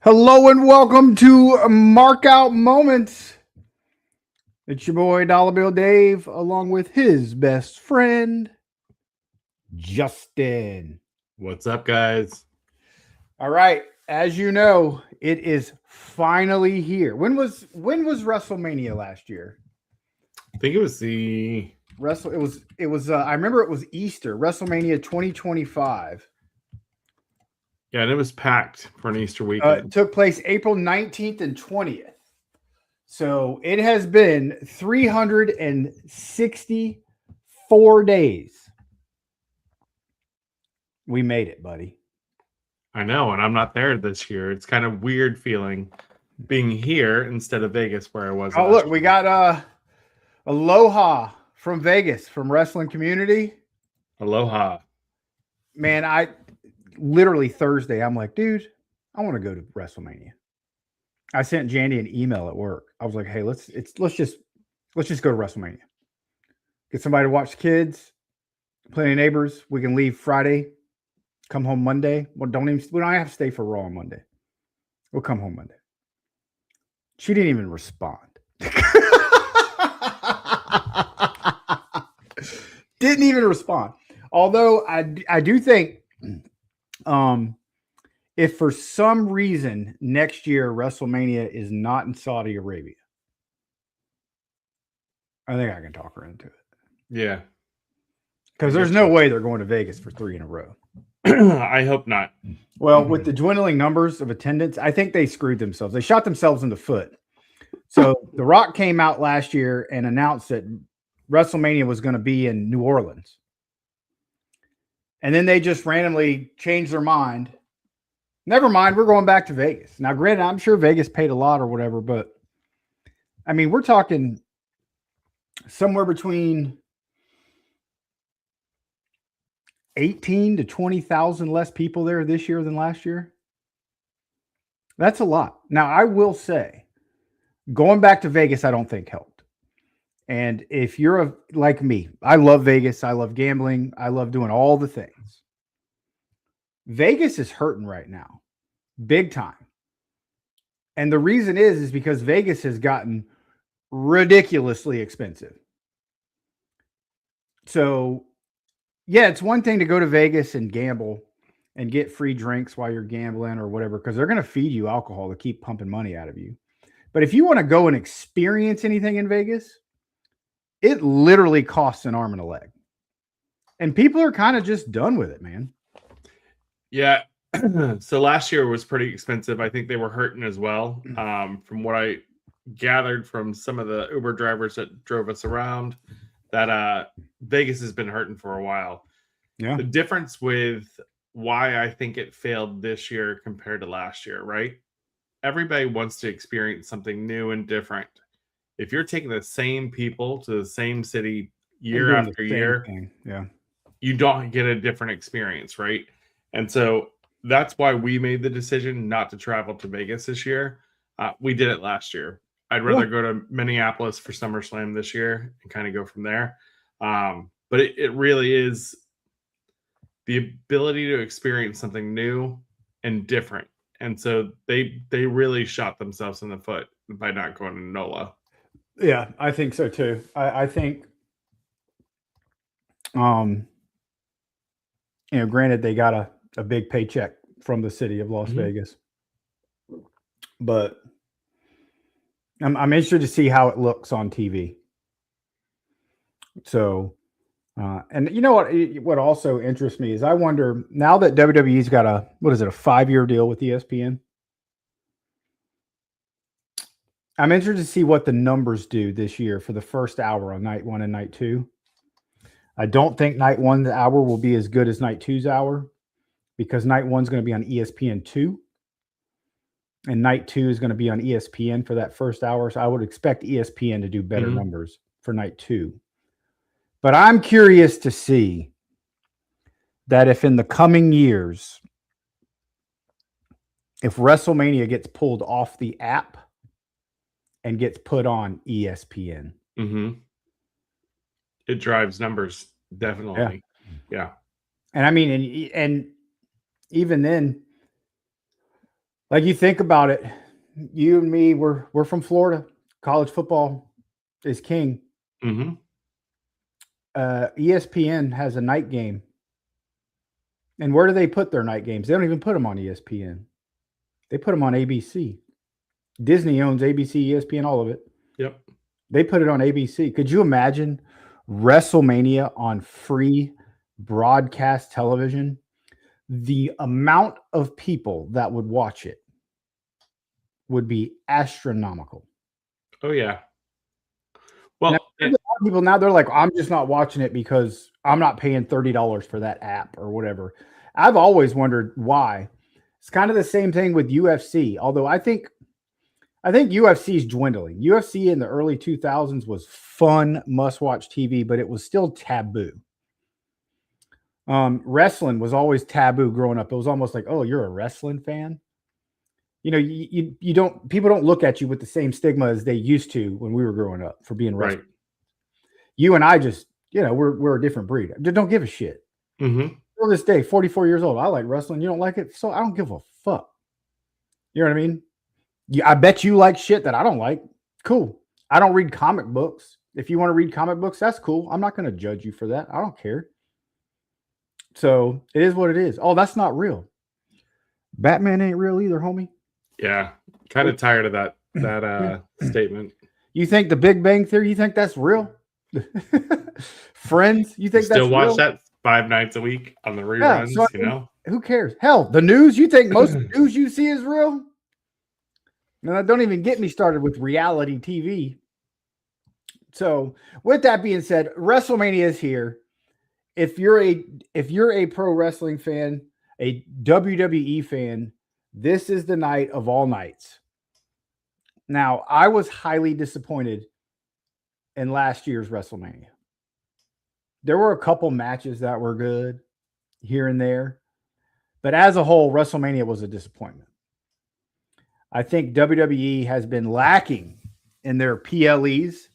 Hello and welcome to Markout Moments. It's your boy Dollar Bill Dave, along with his best friend Justin. What's up, guys? All right, as you know, it is finally here. When was WrestleMania last year? I think it was the I remember it was Easter, WrestleMania 2025. and it was packed for an Easter It weekend. took place April 19th and 20th. So it has been 364 days. We made it, buddy. I know, and I'm not there this year. It's kind of weird feeling being here instead of Vegas where I was. Oh, look, we got Aloha from Vegas, from Wrestling Community. Aloha. Man, I literally Thursday, I'm like, dude, I want to go to WrestleMania. I sent Jandy an email at work. I was like, hey, let's just go to WrestleMania. Get somebody to watch the kids, plenty of neighbors. We can leave Friday, come home Monday. Well, we don't have to stay for Raw on Monday. We'll come home Monday. She didn't even respond. Didn't even respond. Although I do think if for some reason next year WrestleMania is not in Saudi Arabia, I think I can talk her into it. Yeah. Because there's no way they're going to Vegas for 3 in a row. I hope not. Well, with the dwindling numbers of attendance, I think they screwed themselves. They shot themselves in the foot. So The Rock came out last year and announced that WrestleMania was going to be in New Orleans. And then they just randomly changed their mind. Never mind, we're going back to Vegas. Now, granted, I'm sure Vegas paid a lot or whatever, but I mean, we're talking somewhere between 18 to 20,000 less people there this year than last year. That's a lot. Now, I will say, going back to Vegas, I don't think helped. And if you're like me, I love Vegas. I love gambling. I love doing all the things. Vegas is hurting right now, big time. And the reason is because Vegas has gotten ridiculously expensive. So, yeah, it's one thing to go to Vegas and gamble and get free drinks while you're gambling or whatever, because they're going to feed you alcohol to keep pumping money out of you. But if you want to go and experience anything in Vegas, it literally costs an arm and a leg. And people are kind of just done with it, man. Yeah. So last year was pretty expensive. I think they were hurting as well. From what I gathered from some of the Uber drivers that drove us around, that Vegas has been hurting for a while. Yeah. The difference with why I think it failed this year compared to last year, right? Everybody wants to experience something new and different. If you're taking the same people to the same city year after year, yeah, you don't get a different experience, right? And so that's why we made the decision not to travel to Vegas this year. We did it last year. I'd rather go to Minneapolis for SummerSlam this year and kind of go from there. But it really is the ability to experience something new and different. And so they really shot themselves in the foot by not going to NOLA. Yeah, I think so too. I think, granted they got a big paycheck from the city of Las Vegas, but I'm interested to see how it looks on TV. So, and you know what also interests me is I wonder now that WWE's got a 5-year deal with ESPN. I'm interested to see what the numbers do this year for the first hour on night 1 and night 2. I don't think night 1's hour will be as good as night 2's hour because night 1's going to be on ESPN2 and night 2 is going to be on ESPN for that first hour. So I would expect ESPN to do better numbers for night 2. But I'm curious to see that if in the coming years, if WrestleMania gets pulled off the app and gets put on ESPN. It drives numbers, definitely. Yeah. And I mean, and even then, Like you think about it, you and me, we're from Florida. College football is king. Mm-hmm. ESPN has a night game. And where do they put their night games? They don't even put them on ESPN. They put them on ABC. Disney owns ABC, ESPN, all of it. Yep. They put it on ABC. Could you imagine WrestleMania on free broadcast television? The amount of people that would watch it would be astronomical. Oh yeah. Now, Well, a lot of people now they're like, I'm just not watching it because I'm not paying $30 for that app or whatever. I've always wondered why. It's kind of the same thing with UFC, although I think UFC is dwindling. UFC in the early 2000s was fun, must-watch TV, but it was still taboo. Wrestling was always taboo growing up. It was almost like, oh, you're a wrestling fan. You know, you don't people don't look at you with the same stigma as they used to when we were growing up for being wrestling. right. You and I just, we're a different breed. Just don't give a shit. Mm-hmm. Till this day, 44 years old, I like wrestling. You don't like it, so I don't give a fuck. You know what I mean? I bet you like shit that I don't like. Cool. I don't read comic books. If you want to read comic books, that's cool. I'm not going to judge you for that. I don't care. So it is what it is. Oh, that's not real. Batman ain't real either, homie. Yeah. Kind of tired of that statement. You think the Big Bang Theory, you think that's real? Friends, you think Still that's watch real? that 5 nights a week on the reruns, so you know? Who cares? Hell, the news, you think most of the news you see is real? Now, don't even get me started with reality TV. So, with that being said, WrestleMania is here. If you're a pro wrestling fan, a WWE fan, this is the night of all nights. Now, I was highly disappointed in last year's WrestleMania. There were a couple matches that were good here and there, but as a whole, WrestleMania was a disappointment. I think WWE has been lacking in their PLEs.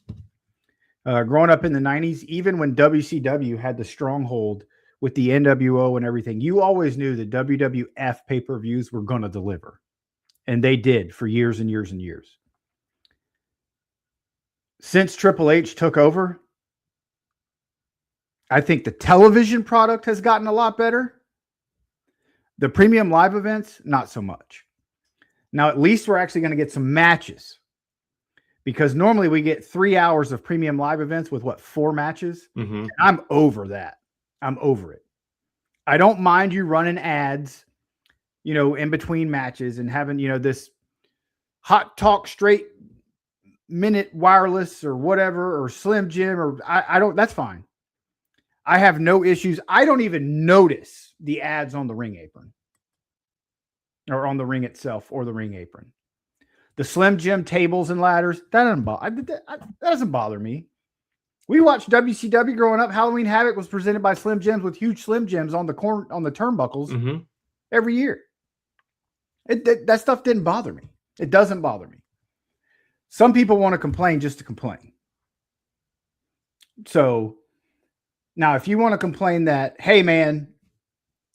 Growing up in the 90s, even when WCW had the stronghold with the NWO and everything, you always knew the WWF pay-per-views were going to deliver. And they did for years and years and years. Since Triple H took over, I think the television product has gotten a lot better. The premium live events, not so much. Now, at least we're actually going to get some matches. Because normally we get 3 hours of premium live events with 4 matches? Mm-hmm. I'm over that. I'm over it. I don't mind you running ads, in between matches and having, this hot talk straight minute wireless or whatever, or Slim Jim, or I don't, that's fine. I have no issues. I don't even notice the ads on the ring apron or on the ring itself or the ring apron. The Slim Jim tables and ladders, that doesn't bother me. We watched WCW growing up. Halloween Havoc was presented by Slim Jims with huge Slim Jims on the turnbuckles every year. That stuff didn't bother me. It doesn't bother me. Some people want to complain just to complain. So now, if you want to complain that, hey man,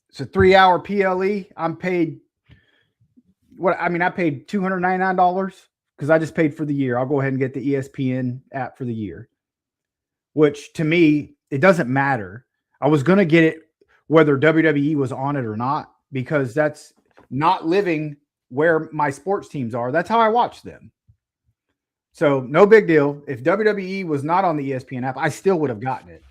it's a 3-hour PLE, I'm paid. I paid $299 because I just paid for the year. I'll go ahead and get the ESPN app for the year, which to me, it doesn't matter. I was going to get it whether WWE was on it or not, because that's not living where my sports teams are. That's how I watch them. So no big deal. If WWE was not on the ESPN app, I still would have gotten it.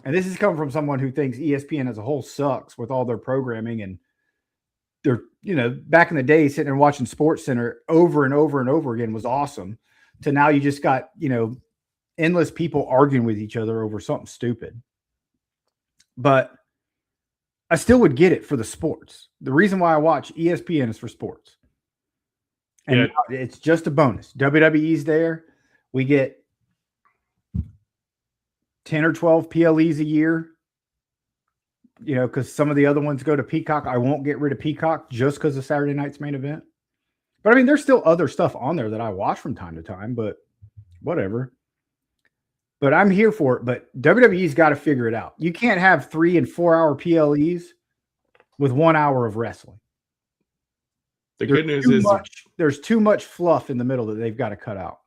And this is coming from someone who thinks ESPN as a whole sucks with all their programming, and they're, back in the day, sitting there watching Sports Center over and over and over again was awesome. To now you just got, endless people arguing with each other over something stupid. But I still would get it for the sports. The reason why I watch ESPN is for sports. And it's just a bonus. WWE's there. We get 10 or 12 PLEs a year. Because some of the other ones go to Peacock. I won't get rid of Peacock just because of Saturday night's main event. But there's still other stuff on there that I watch from time to time, but whatever. But I'm here for it. But WWE's got to figure it out. You can't have 3 and 4 hour PLEs with 1 hour of wrestling. The good news is there's too much fluff in the middle that they've got to cut out.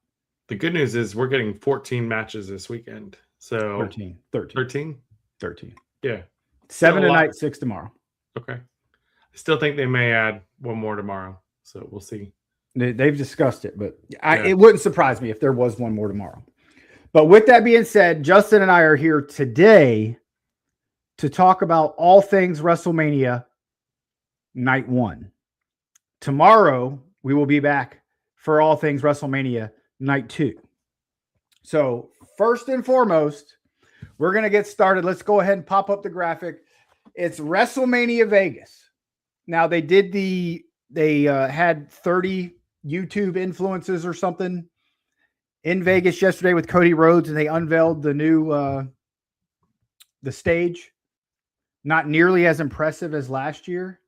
The good news is we're getting 14 matches this weekend. So 13. 13. Yeah. 7 tonight, 6 tomorrow. Okay. I still think they may add one more tomorrow. So we'll see. They've discussed it, but it wouldn't surprise me if there was one more tomorrow. But with that being said, Justin and I are here today to talk about all things WrestleMania Night 1. Tomorrow, we will be back for all things WrestleMania Night 2. So, first and foremost, we're going to get started. Let's go ahead and pop up the graphic. It's WrestleMania Vegas. Now, they had 30 YouTube influencers or something in Vegas yesterday with Cody Rhodes, and they unveiled the new the stage. Not nearly as impressive as last year,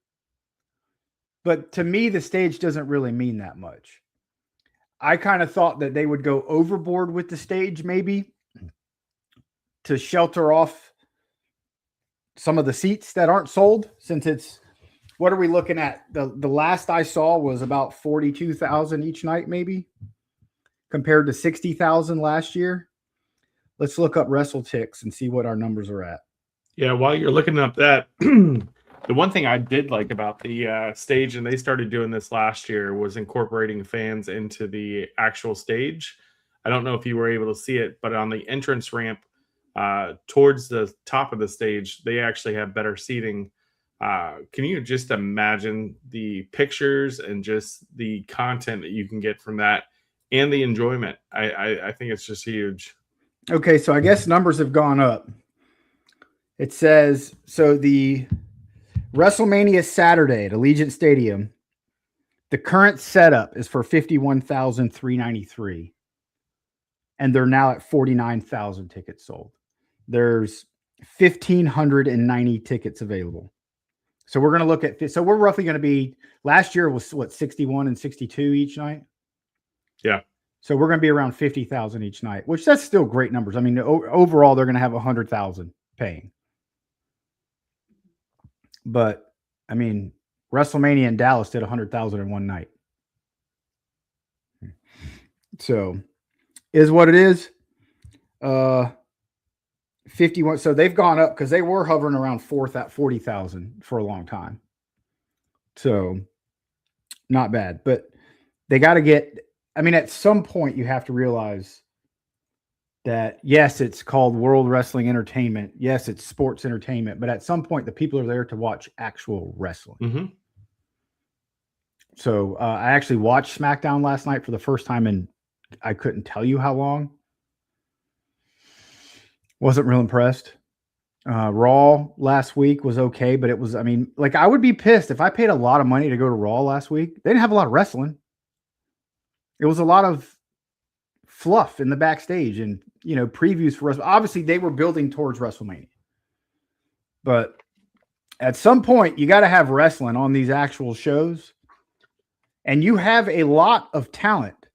but to me, the stage doesn't really mean that much. I kind of thought that they would go overboard with the stage, maybe to shelter off some of the seats that aren't sold, since it's, what are we looking at? The last I saw was about 42,000 each night, maybe, compared to 60,000 last year. Let's look up WrestleTix and see what our numbers are at. Yeah, while you're looking up that, the one thing I did like about the stage, and they started doing this last year, was incorporating fans into the actual stage. I don't know if you were able to see it, but on the entrance ramp towards the top of the stage, they actually have better seating. Can you just imagine the pictures and just the content that you can get from that and the enjoyment? I think it's just huge. Okay, so I guess numbers have gone up. It says, so the WrestleMania Saturday at Allegiant Stadium, the current setup is for 51,393, and they're now at 49,000 tickets sold. There's 1,590 tickets available. So we're going to look at, so we're roughly going to be, last year was what, 61 and 62 each night? Yeah. So we're going to be around 50,000 each night, which that's still great numbers. I mean, overall, they're going to have 100,000 paying. But, I mean, WrestleMania in Dallas did 100,000 in one night. So, is what it is. 51. So they've gone up because they were hovering around 40,000 for a long time. So, not bad. But they got to get, I mean, at some point you have to realize that, yes, it's called World Wrestling Entertainment. Yes, it's sports entertainment. But at some point, the people are there to watch actual wrestling. Mm-hmm. So I actually watched SmackDown last night for the first time, and I couldn't tell you how long. Wasn't real impressed. Raw last week was okay, but it was, I mean, like, I would be pissed if I paid a lot of money to go to Raw last week. They didn't have a lot of wrestling. It was a lot of fluff in the backstage and, you know, previews for wrestling. Obviously, they were building towards WrestleMania. But at some point, you got to have wrestling on these actual shows. And you have a lot of talent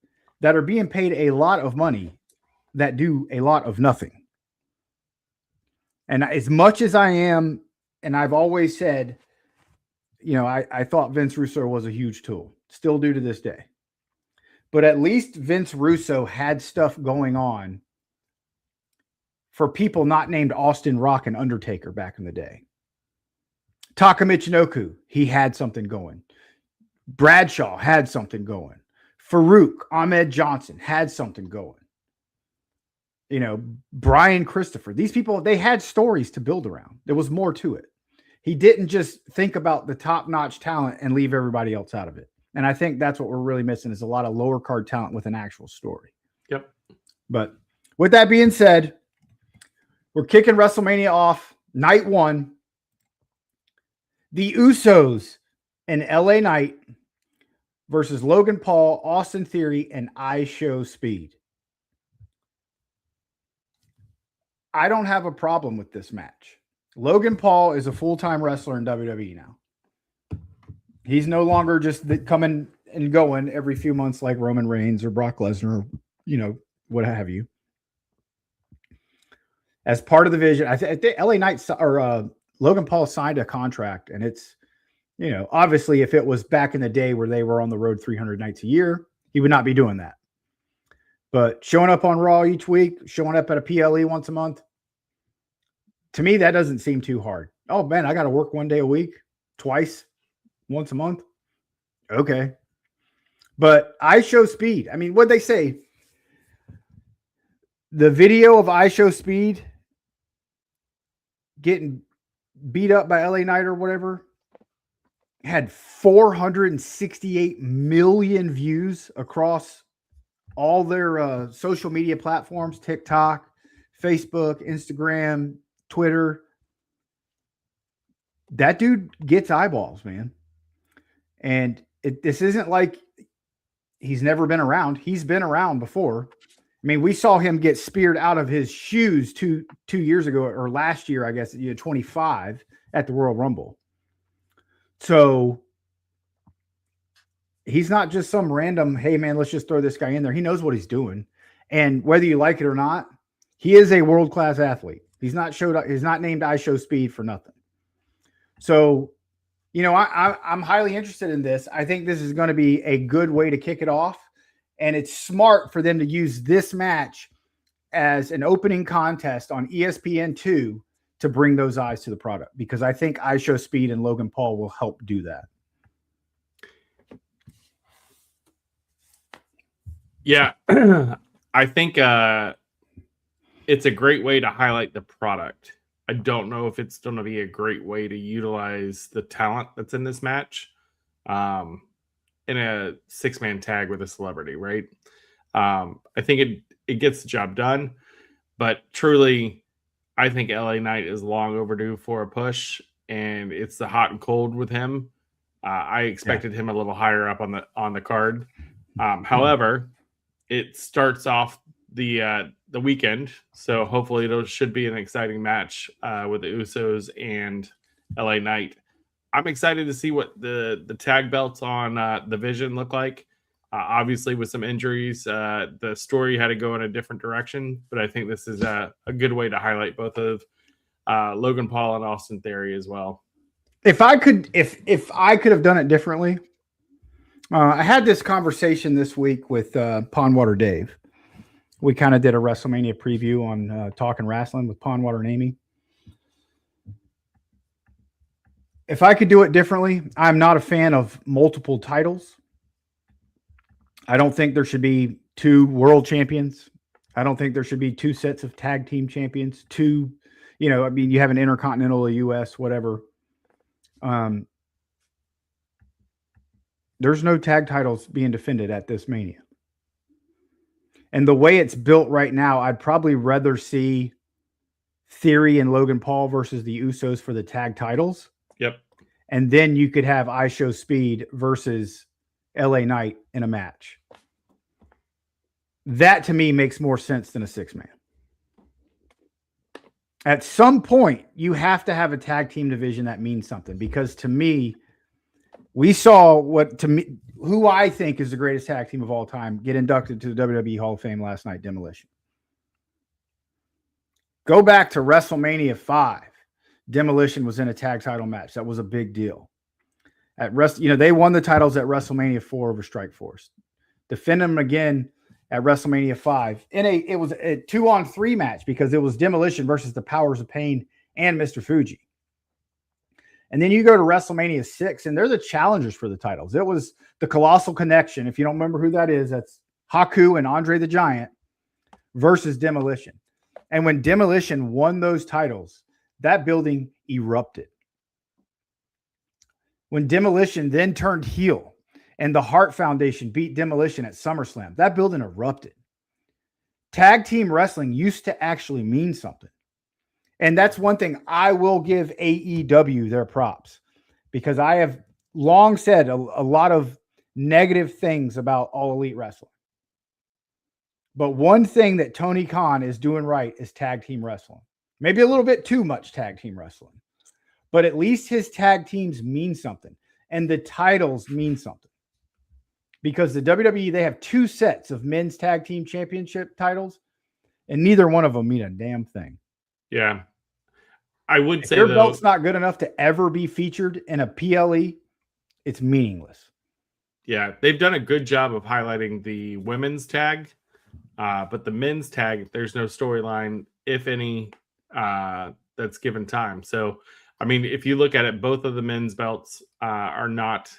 that are being paid a lot of money that do a lot of nothing. And as much as I am, and I've always said, you know, I thought Vince Russo was a huge tool, still do to this day. But at least Vince Russo had stuff going on for people not named Austin, Rock, and Undertaker back in the day. Taka Michinoku, he had something going. Bradshaw had something going. Farouk, Ahmed Johnson had something going. You know, Brian Christopher. These people, they had stories to build around. There was more to it. He didn't just think about the top-notch talent and leave everybody else out of it. And I think that's what we're really missing, is a lot of lower card talent with an actual story. Yep. But with that being said, we're kicking WrestleMania off night 1. The Usos and LA Knight versus Logan Paul, Austin Theory, and I Show Speed. I don't have a problem with this match. Logan Paul is a full-time wrestler in WWE now. He's no longer just coming and going every few months like Roman Reigns or Brock Lesnar, or, you know, what have you. As part of the vision, I think LA Knight or Logan Paul signed a contract, and it's Obviously, if it was back in the day where they were on the road 300 nights a year, he would not be doing that. But showing up on Raw each week, showing up at a PLE once a month, to me, that doesn't seem too hard. Oh, man, I got to work 1 day a week, twice, once a month. Okay. But I Show Speed. I mean, what'd they say? The video of I Show Speed getting beat up by LA Knight or whatever had 468 million views across all their social media platforms, TikTok, Facebook, Instagram, Twitter. That dude gets eyeballs, man. And this isn't like he's never been around. He's been around before. I mean, we saw him get speared out of his shoes two years ago, or last year, I guess, 25 at the Royal Rumble. So he's not just some random, hey, man, let's just throw this guy in there. He knows what he's doing. And whether you like it or not, he is a world-class athlete. He's not named I Show Speed for nothing. So, I'm highly interested in this. I think this is going to be a good way to kick it off. And it's smart for them to use this match as an opening contest on ESPN2 to bring those eyes to the product, because I think I Show Speed and Logan Paul will help do that. Yeah, I think it's a great way to highlight the product. I don't know if it's going to be a great way to utilize the talent that's in this match in a 6-man tag with a celebrity, right? I think it gets the job done, but truly, I think LA Knight is long overdue for a push, and it's the hot and cold with him. I expected him a little higher up on the card. However, it starts off the weekend, so hopefully it should be an exciting match with the Usos and LA Knight. I'm excited to see what the tag belts on the Vision look like. Obviously, with some injuries, the story had to go in a different direction, but I think this is a good way to highlight both of Logan Paul and Austin Theory as well. If I could have done it differently, I had this conversation this week with Pondwater Dave. We kind of did a WrestleMania preview on Talking Wrestling with Pondwater and Amy. If I could do it differently, I'm not a fan of multiple titles. I don't think there should be 2 world champions. I don't think there should be 2 sets of tag team champions. You have an Intercontinental, a US, whatever. There's no tag titles being defended at this Mania. And the way it's built right now, I'd probably rather see Theory and Logan Paul versus the Usos for the tag titles. Yep. And then you could have I Show Speed versus LA Knight in a match. That to me makes more sense than a 6-man. At some point, you have to have a tag team division that means something, because to me, we saw who I think is the greatest tag team of all time get inducted to the WWE Hall of Fame last night, Demolition. Go back to WrestleMania 5. Demolition was in a tag title match. That was a big deal. They won the titles at WrestleMania 4 over Strikeforce. Defend them again at WrestleMania 5. It was a 2-on-3 match, because it was Demolition versus the Powers of Pain and Mr. Fuji. And then you go to WrestleMania 6, and they're the challengers for the titles. It was the Colossal Connection. If you don't remember who that is, that's Haku and Andre the Giant versus Demolition. And when Demolition won those titles, that building erupted. When Demolition then turned heel and the Hart Foundation beat Demolition at SummerSlam, that building erupted. Tag team wrestling used to actually mean something. And that's one thing I will give AEW their props, because I have long said a lot of negative things about All Elite Wrestling. But one thing that Tony Khan is doing right is tag team wrestling. Maybe a little bit too much tag team wrestling, but at least his tag teams mean something, and the titles mean something. Because the WWE, they have 2 sets of men's tag team championship titles, and neither one of them mean a damn thing. Yeah. I would say your belt's not good enough to ever be featured in a PLE it's meaningless. Yeah, they've done a good job of highlighting the women's tag, but the men's tag, there's no storyline, if any, that's given time. So, I mean, if you look at it, both of the men's belts are not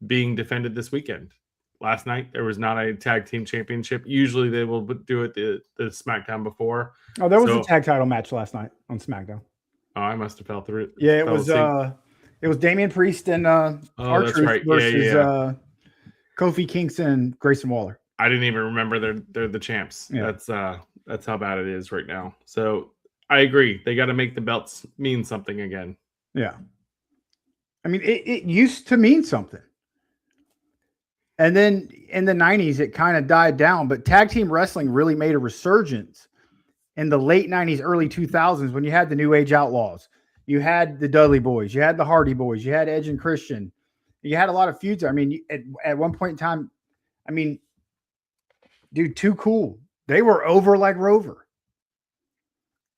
being defended this weekend. Last night, there was not a tag team championship. Usually, they will do it the SmackDown before. Oh, there was a tag title match last night on SmackDown. Oh, I must have fell through. Yeah, it was Damian Priest and R-Truth right. versus Kofi Kingston and Grayson Waller. I didn't even remember they're the champs. Yeah. That's how bad it is right now. So I agree. They got to make the belts mean something again. Yeah. I mean, it used to mean something. And then in the 90s, it kind of died down. But tag team wrestling really made a resurgence in the late 90s, early 2000s when you had the New Age Outlaws. You had the Dudley Boys. You had the Hardy Boys. You had Edge and Christian. You had a lot of feuds. I mean, at one point in time, I mean, dude, Too Cool. They were over like Rover.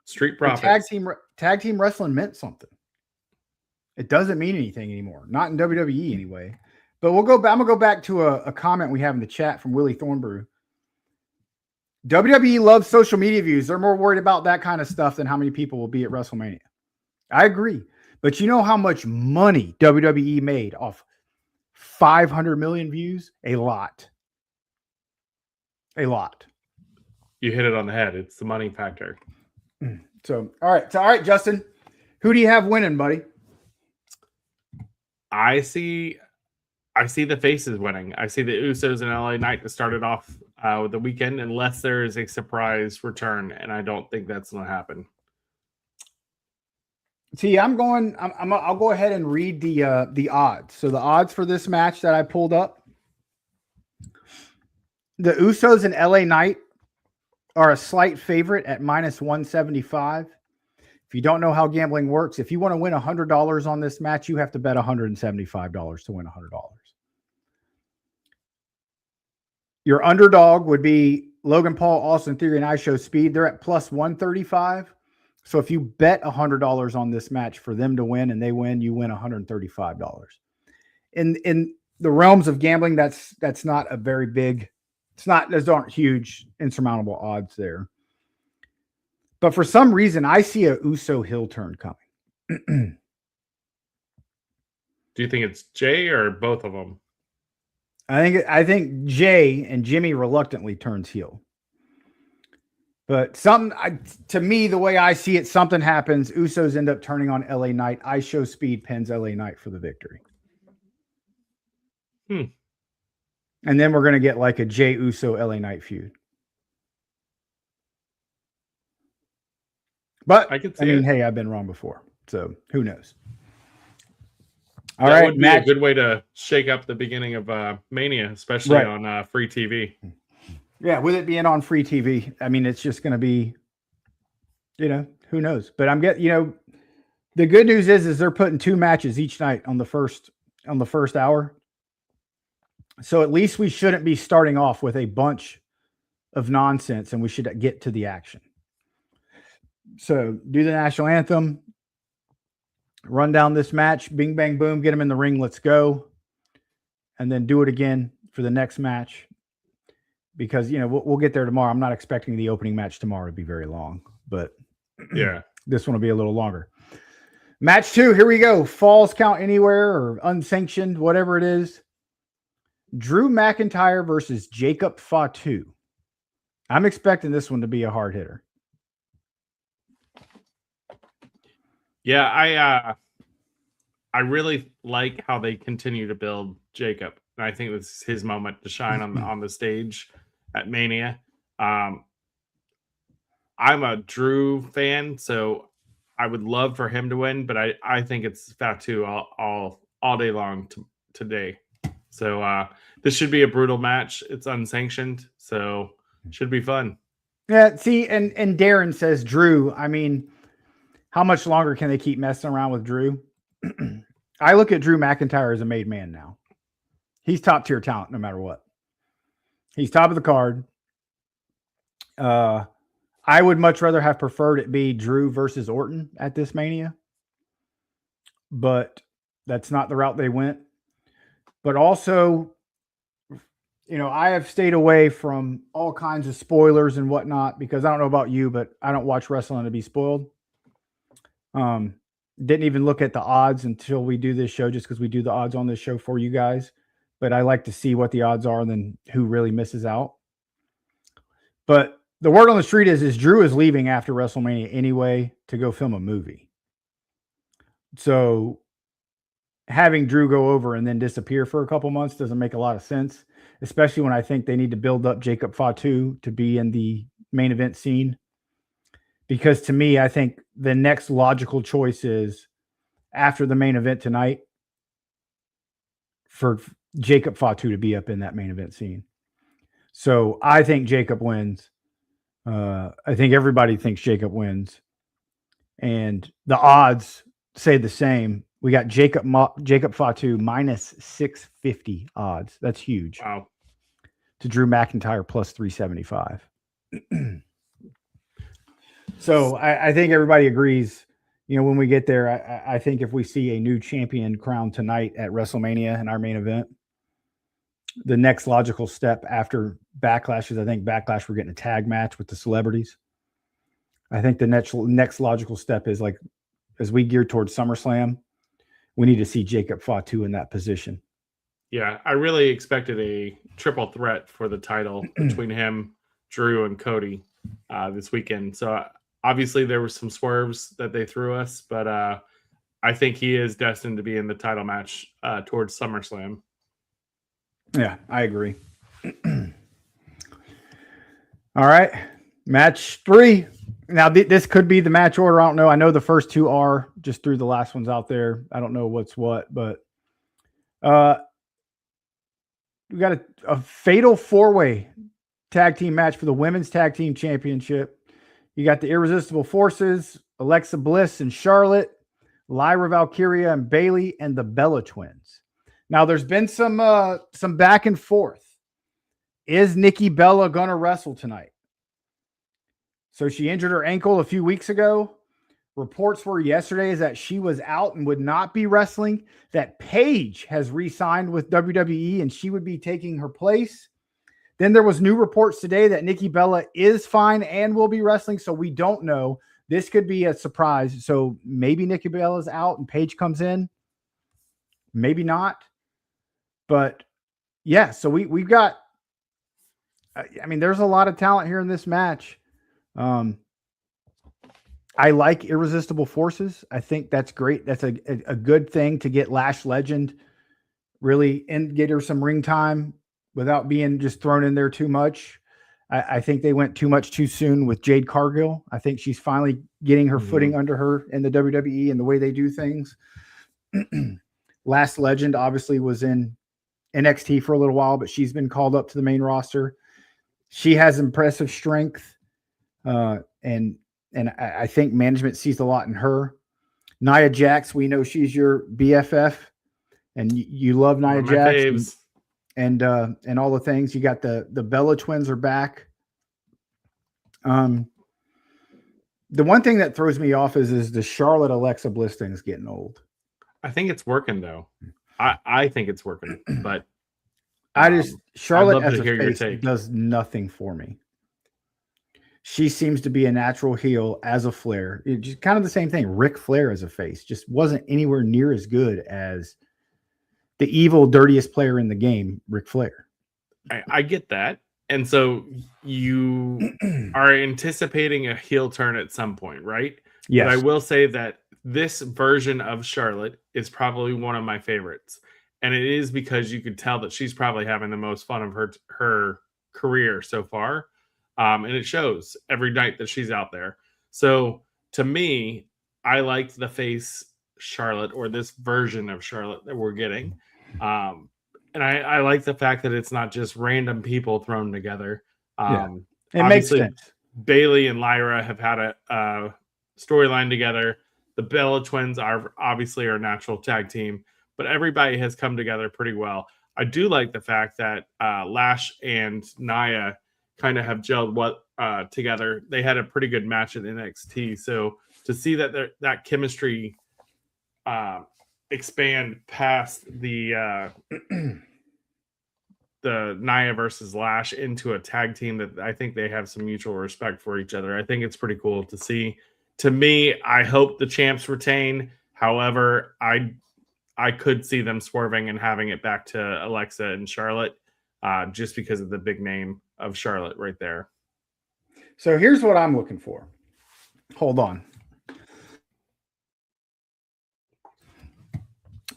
Street Profits. Tag team wrestling meant something. It doesn't mean anything anymore. Not in WWE anyway. But I'm going to go back to a comment we have in the chat from Willie Thornbrew. WWE loves social media views. They're more worried about that kind of stuff than how many people will be at WrestleMania. I agree. But you know how much money WWE made off 500 million views? A lot. A lot. You hit it on the head. It's the money factor. So, all right, Justin. Who do you have winning, buddy? I see the faces winning. I see the Usos and LA Knight to start it off with the weekend, unless there is a surprise return, and I don't think that's going to happen. See, I'll go ahead and read the odds. So the odds for this match that I pulled up, the Usos and LA Knight are a slight favorite at -175. If you don't know how gambling works, if you want to win $100 on this match, you have to bet $175 to win $100. Your underdog would be Logan Paul, Austin Theory, and I Show Speed. They're at +135. So if you bet $100 on this match for them to win and they win, you win $135. In the realms of gambling, that's not a very big. Those aren't huge, insurmountable odds there. But for some reason, I see a Uso heel turn coming. Do you think it's Jay or both of them? I think Jay and Jimmy reluctantly turns heel. But to me, the way I see it, something happens. Usos end up turning on LA Knight. I Show Speed pins LA Knight for the victory. And then we're going to get like a Jay Uso LA Knight feud. But I mean, hey, I've been wrong before, so who knows? All right, would be a good way to shake up the beginning of Mania, especially on free TV. Yeah, with it being on free TV, I mean, it's just going to be, who knows? But the good news is they're putting 2 matches each night on the first hour. So at least we shouldn't be starting off with a bunch of nonsense, and we should get to the action. So do the national anthem, run down this match, bing, bang, boom, get them in the ring, let's go. And then do it again for the next match. Because, we'll get there tomorrow. I'm not expecting the opening match tomorrow to be very long, but yeah, this one will be a little longer. Match 2, here we go. Falls count anywhere or unsanctioned, whatever it is. Drew McIntyre versus Jacob Fatu. I'm expecting this one to be a hard hitter. Yeah, I really like how they continue to build Jacob. And I think this is his moment to shine on the stage at Mania. I'm a Drew fan, so I would love for him to win, but I think it's Fatu all day long today. So this should be a brutal match. It's unsanctioned, so it should be fun. Yeah, see, and Darren says Drew. I mean, how much longer can they keep messing around with Drew? I look at Drew McIntyre as a made man now. He's top tier talent no matter what. He's top of the card. I would much rather have preferred it be Drew versus Orton at this Mania. But that's not the route they went. but also, I have stayed away from all kinds of spoilers and whatnot because I don't know about you, but I don't watch wrestling to be spoiled. Um, didn't even look at the odds until we do this show, just because we do the odds on this show for you guys. But I like to see what the odds are and then who really misses out. But the word on the street is Drew is leaving after WrestleMania anyway to go film a movie. So having Drew go over and then disappear for a couple months doesn't make a lot of sense, especially when I think they need to build up Jacob Fatu to be in the main event scene. Because to me, I think the next logical choice is after the main event tonight for Jacob Fatu to be up in that main event scene. So I think Jacob wins. I think everybody thinks Jacob wins. And the odds say the same. We got Jacob Fatu minus 650 odds. That's huge. Wow. To Drew McIntyre plus 375. So I think everybody agrees. When we get there, I think if we see a new champion crowned tonight at WrestleMania in our main event, the next logical step after Backlash is, I think Backlash, we're getting a tag match with the celebrities. I think the next logical step is, like, as we gear towards SummerSlam, we need to see Jacob Fatu in that position. Yeah, I really expected a triple threat for the title between him, Drew, and Cody this weekend. So obviously there were some swerves that they threw us, but I think he is destined to be in the title match towards SummerSlam. Yeah, I agree. All right, match 3. Now, this could be the match order. I don't know. I know the first 2 are, just threw the last ones out there. I don't know what's what, but we got a fatal 4-way tag team match for the women's tag team championship. You got the Irresistible Forces, Alexa Bliss and Charlotte, Lyra Valkyria and Bayley, and the Bella Twins. Now, there's been some back and forth. Is Nikki Bella going to wrestle tonight? So she injured her ankle a few weeks ago. Reports were yesterday is that she was out and would not be wrestling, that Paige has re-signed with WWE and she would be taking her place. Then there was new reports today that Nikki Bella is fine and will be wrestling, so we don't know. This could be a surprise. So maybe Nikki Bella's out and Paige comes in. Maybe not. But yeah, so we've got, I mean, there's a lot of talent here in this match. I like Irresistible Forces. I think that's great. That's a good thing to get Lash Legend really and get her some ring time without being just thrown in there too much. I think they went too much too soon with Jade Cargill. I think she's finally getting her footing under her in the WWE and the way they do things. Lash Legend obviously was in NXT for a little while, but she's been called up to the main roster. She has impressive strength, and I think management sees a lot in her. Nia Jax, we know she's your BFF, and you love Nia Jax and all the things. You got the Bella Twins are back. The one thing that throws me off is the Charlotte Alexa Bliss thing is getting old. I think it's working though. I think it's working, but Charlotte as a face does nothing for me. She seems to be a natural heel as a Flair. It's just kind of the same thing. Ric Flair as a face just wasn't anywhere near as good as the evil, dirtiest player in the game, Ric Flair. I get that. And so you are anticipating a heel turn at some point, right? Yes. But I will say that this version of Charlotte is probably one of my favorites. And it is because you could tell that she's probably having the most fun of her career so far. And it shows every night that she's out there. So to me, I liked the face Charlotte, or this version of Charlotte that we're getting. And I like the fact that it's not just random people thrown together. It makes sense. Bayley and Lyra have had a storyline together. The Bella Twins are obviously our natural tag team, but everybody has come together pretty well. I do like the fact that Lash and Nia kind of have gelled together. They had a pretty good match at NXT. So to see that chemistry expand past the Nia versus Lash into a tag team that I think they have some mutual respect for each other. I think it's pretty cool to see. To me, I hope the champs retain. However, I could see them swerving and having it back to Alexa and Charlotte, just because of the big name of Charlotte right there. So here's what I'm looking for. Hold on.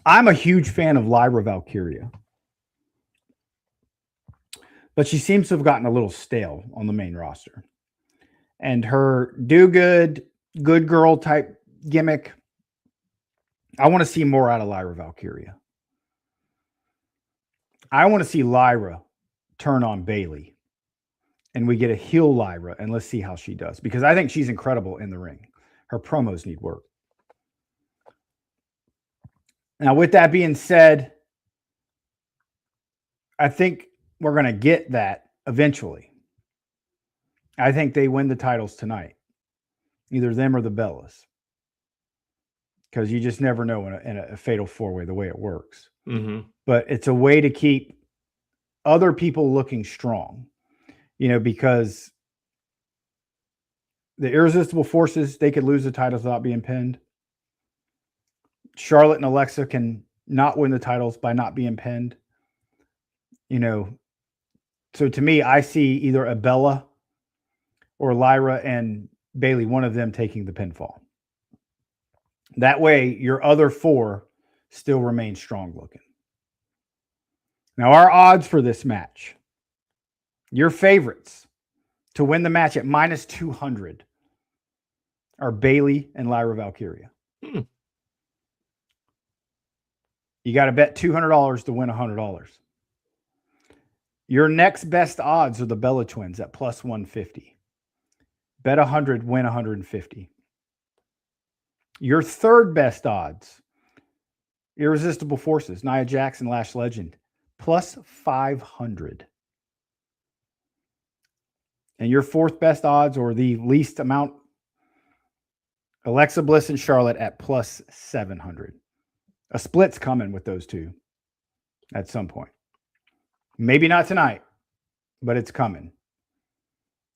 I'm a huge fan of Lyra Valkyria, but she seems to have gotten a little stale on the main roster. And her good girl type gimmick, I want to see more out of Lyra Valkyria. I want to see Lyra turn on Bayley, and we get a heel Lyra, and let's see how she does, because I think she's incredible in the ring. Her promos need work. Now, with that being said, I think we're going to get that eventually. I think they win the titles tonight, either them or the Bellas, because you just never know in a fatal four-way the way it works. Mm-hmm. But it's a way to keep other people looking strong, because the Irresistible Forces, they could lose the titles without being pinned. Charlotte and Alexa can not win the titles by not being pinned. So to me, I see either a Bella or Lyra and Bayley, one of them taking the pinfall. That way, your other four still remain strong looking. Now, our odds for this match, your favorites to win the match at minus 200 are Bayley and Lyra Valkyria. You got to bet $200 to win $100. Your next best odds are the Bella Twins at plus 150. Bet 100, win 150. Your third best odds, Irresistible Forces, Nia Jax and Lash Legend, plus 500. And your fourth best odds, or the least amount, Alexa Bliss and Charlotte at plus 700. A split's coming with those two at some point. Maybe not tonight, but it's coming.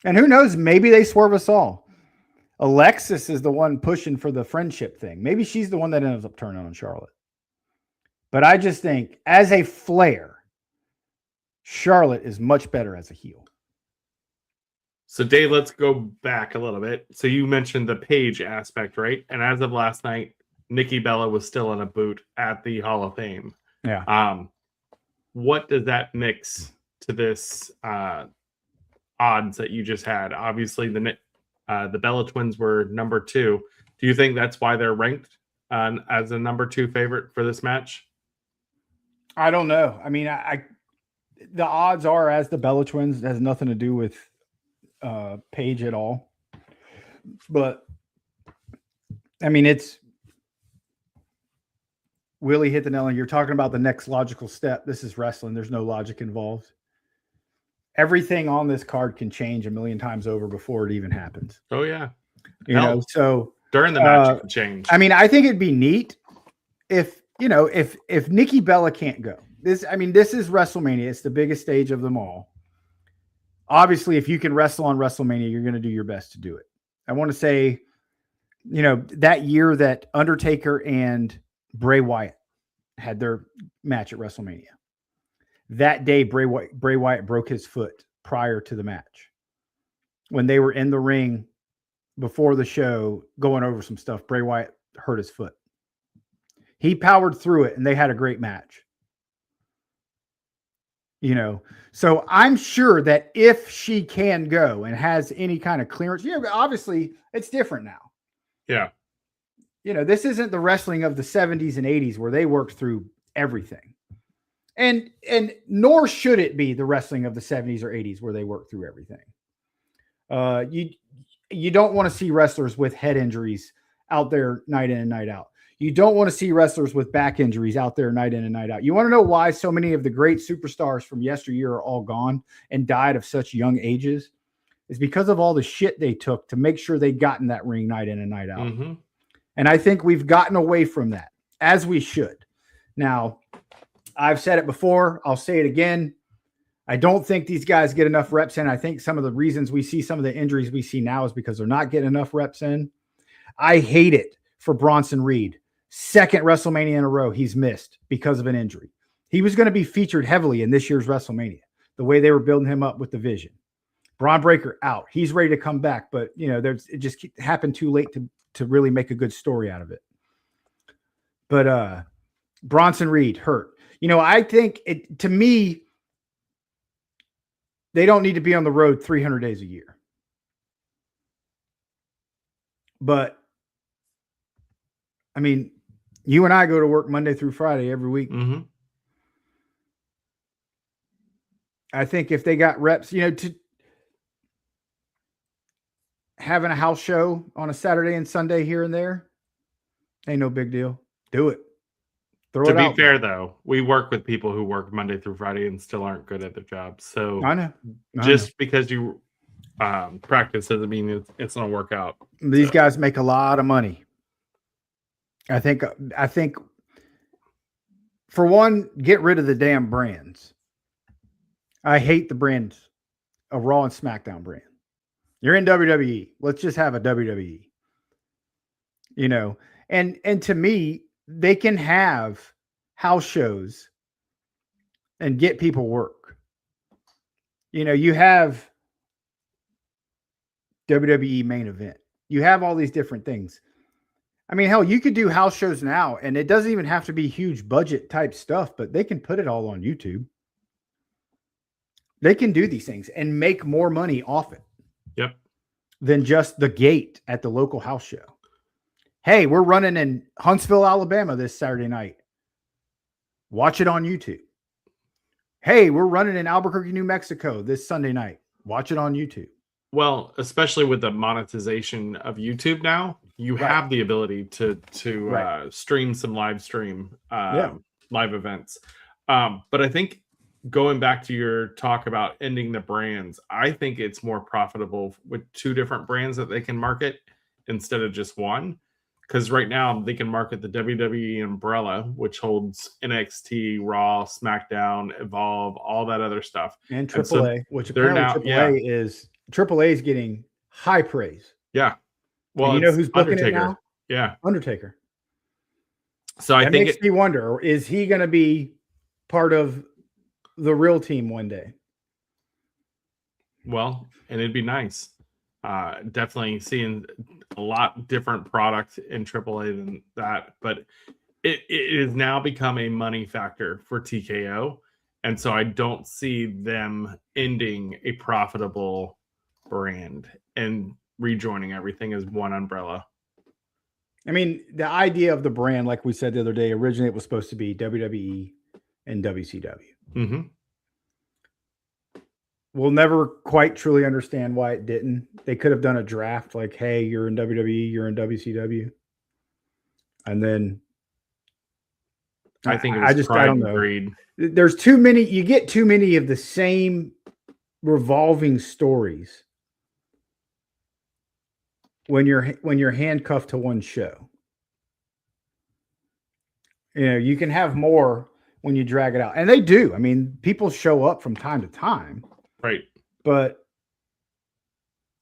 And who knows, maybe they swerve us all. Alexis is the one pushing for the friendship thing. Maybe she's the one that ends up turning on Charlotte. But I just think, as a flair, Charlotte is much better as a heel. So, Dave, let's go back a little bit. So you mentioned the Paige aspect, right? And as of last night, Nikki Bella was still in a boot at the Hall of Fame. Yeah. What does that mix to this odds that you just had? Obviously, the Bella Twins were number 2. Do you think that's why they're ranked as a number 2 favorite for this match? I don't know. I mean, the odds are as the Bella Twins. It has nothing to do with Paige at all. But I mean, it's Willie hit the nail on. You're talking about the next logical step. This is wrestling. There's no logic involved. Everything on this card can change a million times over before it even happens. Oh yeah, so during the match it can change. I mean, I think it'd be neat if Nikki Bella can't go. This is WrestleMania. It's the biggest stage of them all. Obviously, if you can wrestle on WrestleMania, you're going to do your best to do it. I want to say, that year that Undertaker and Bray Wyatt had their match at WrestleMania. That day, Bray Wyatt broke his foot prior to the match. When they were in the ring before the show going over some stuff, Bray Wyatt hurt his foot. He powered through it, and they had a great match. So I'm sure that if she can go and has any kind of clearance, obviously it's different now. Yeah. This isn't the wrestling of the 70s and 80s where they worked through everything. And nor should it be the wrestling of the 70s or 80s where they work through everything. You don't want to see wrestlers with head injuries out there night in and night out. You don't want to see wrestlers with back injuries out there night in and night out. You want to know why so many of the great superstars from yesteryear are all gone and died of such young ages? It's because of all the shit they took to make sure they got in that ring night in and night out. Mm-hmm. And I think we've gotten away from that. as we should. Now, I've said it before. I'll say it again. I don't think these guys get enough reps in. I think some of the reasons we see some of the injuries we see now is because they're not getting enough reps in. I hate it for Bronson Reed. Second WrestleMania in a row he's missed because of an injury. He was going to be featured heavily in this year's WrestleMania, the way they were building him up with the vision. Braun Breaker out. He's ready to come back, but it just happened too late to really make a good story out of it. But Bronson Reed hurt. I think to me, they don't need to be on the road 300 days a year. But I mean, you and I go to work Monday through Friday every week. Mm-hmm. I think if they got reps, to having a house show on a Saturday and Sunday here and there, ain't no big deal. Do it. To be fair, though, we work with people who work Monday through Friday and still aren't good at their job. So I know. Just because you practice doesn't mean it's going to work out. These guys make a lot of money. I think for one, get rid of the damn brands. I hate the brands of Raw and SmackDown brand. You're in WWE. Let's just have a WWE. And to me, they can have house shows and get people work. You have WWE main event. You have all these different things. I mean, hell, you could do house shows now, and it doesn't even have to be huge budget type stuff, but they can put it all on YouTube. They can do these things and make more money off it. Yep. Than just the gate at the local house show. Hey, we're running in Huntsville, Alabama this Saturday night. Watch it on YouTube. Hey, we're running in Albuquerque, New Mexico this Sunday night. Watch it on YouTube. Well, especially with the monetization of YouTube now, you have the ability to stream some live events. But I think going back to your talk about ending the brands, I think it's more profitable with two different brands that they can market instead of just one. Because right now they can market the WWE umbrella, which holds NXT, Raw, SmackDown, Evolve, all that other stuff. And AAA, which apparently AAA is getting high praise. Yeah. Well, and you know who's booking Undertaker. It now? Yeah. Undertaker. So that makes me wonder, is he going to be part of the real team one day? Well, and it'd be nice. Definitely seeing a lot different product in AAA than that, but it has now become a money factor for TKO, and so I don't see them ending a profitable brand and rejoining everything as one umbrella. I mean, the idea of the brand, like we said the other day, originally it was supposed to be WWE and WCW. Mm-hmm. We'll never quite truly understand why it didn't. They could have done a draft like, hey, you're in WWE, you're in WCW. And then I think it was I don't know. Greed. There's too many, you get too many of the same revolving stories when you're handcuffed to one show. You can have more when you drag it out. And they do. I mean, people show up from time to time. Right. But,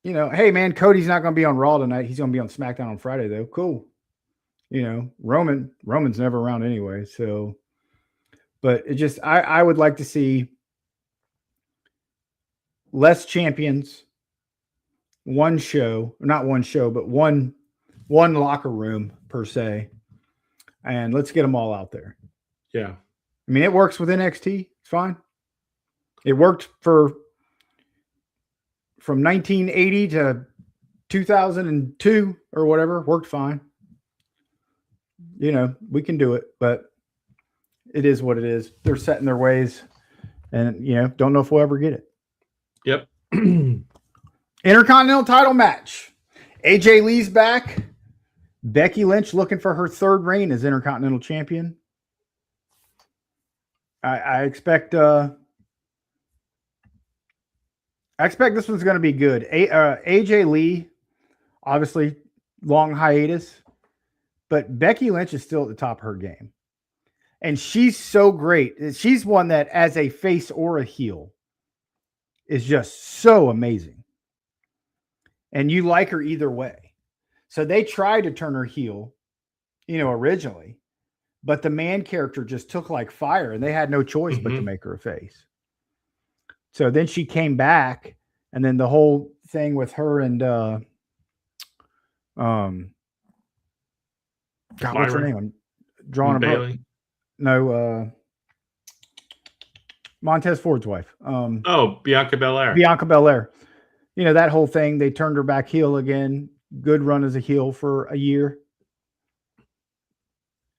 hey, man, Cody's not going to be on Raw tonight. He's going to be on SmackDown on Friday, though. Cool. Roman's never around anyway. So, but it just, I would like to see less champions, one show, not one show, but one locker room per se. And let's get them all out there. Yeah. I mean, it works with NXT. It's fine. It worked from 1980 to 2002 or whatever. Worked fine. We can do it, but it is what it is. They're set in their ways, and don't know if we'll ever get it. Yep. Intercontinental title match. AJ Lee's back. Becky Lynch looking for her third reign as Intercontinental Champion. I expect this one's going to be good. AJ Lee, obviously, long hiatus, But Becky Lynch is still at the top of her game. And she's so great. She's one that, as a face or a heel, is just so amazing. And you like her either way. So they tried to turn her heel, originally. But the man character just took like fire, and they had no choice but to make her a face. So then she came back, and then the whole thing with her and God, what's her name? I'm drawing a Bailey. No, Montez Ford's wife. Bianca Belair. Bianca Belair. That whole thing, they turned her back heel again. Good run as a heel for a year.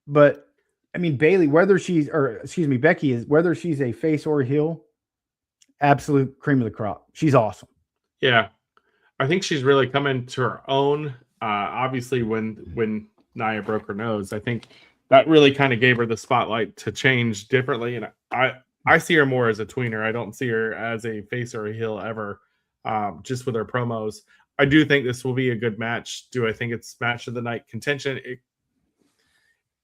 But I mean, Becky is, whether she's a face or a heel, absolute cream of the crop. She's awesome. Yeah. I think she's really coming to her own. Obviously, when Nia broke her nose, I think that really kind of gave her the spotlight to change differently. And I see her more as a tweener. I don't see her as a face or a heel ever, just with her promos. I do think this will be a good match. Do I think it's match of the night contention?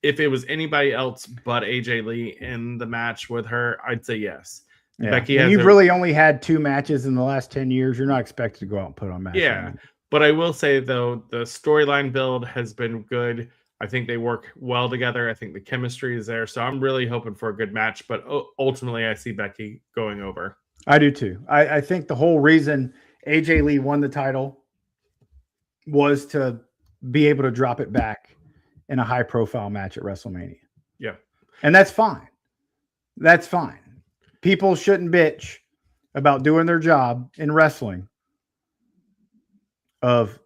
If it was anybody else but AJ Lee in the match with her, I'd say yes. Yeah. Becky, you've really only had 2 matches in the last 10 years. You're not expected to go out and put on matches. Yeah, but I will say, though, the storyline build has been good. I think they work well together. I think the chemistry is there. So I'm really hoping for a good match. But ultimately, I see Becky going over. I do, too. I think the whole reason AJ Lee won the title was to be able to drop it back in a high-profile match at WrestleMania. Yeah. And that's fine. That's fine. People shouldn't bitch about doing their job in wrestling of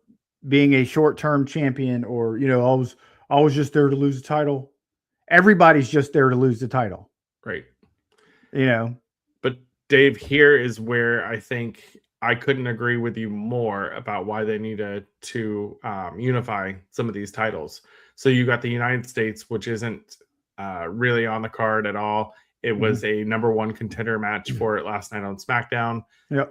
being a short-term champion or, I was just there to lose the title. Everybody's just there to lose the title. Right. But Dave, here is where I think I couldn't agree with you more about why they needed to unify some of these titles. So you got the United States, which isn't really on the card at all. It was a number 1 contender match for it last night on SmackDown. Yep.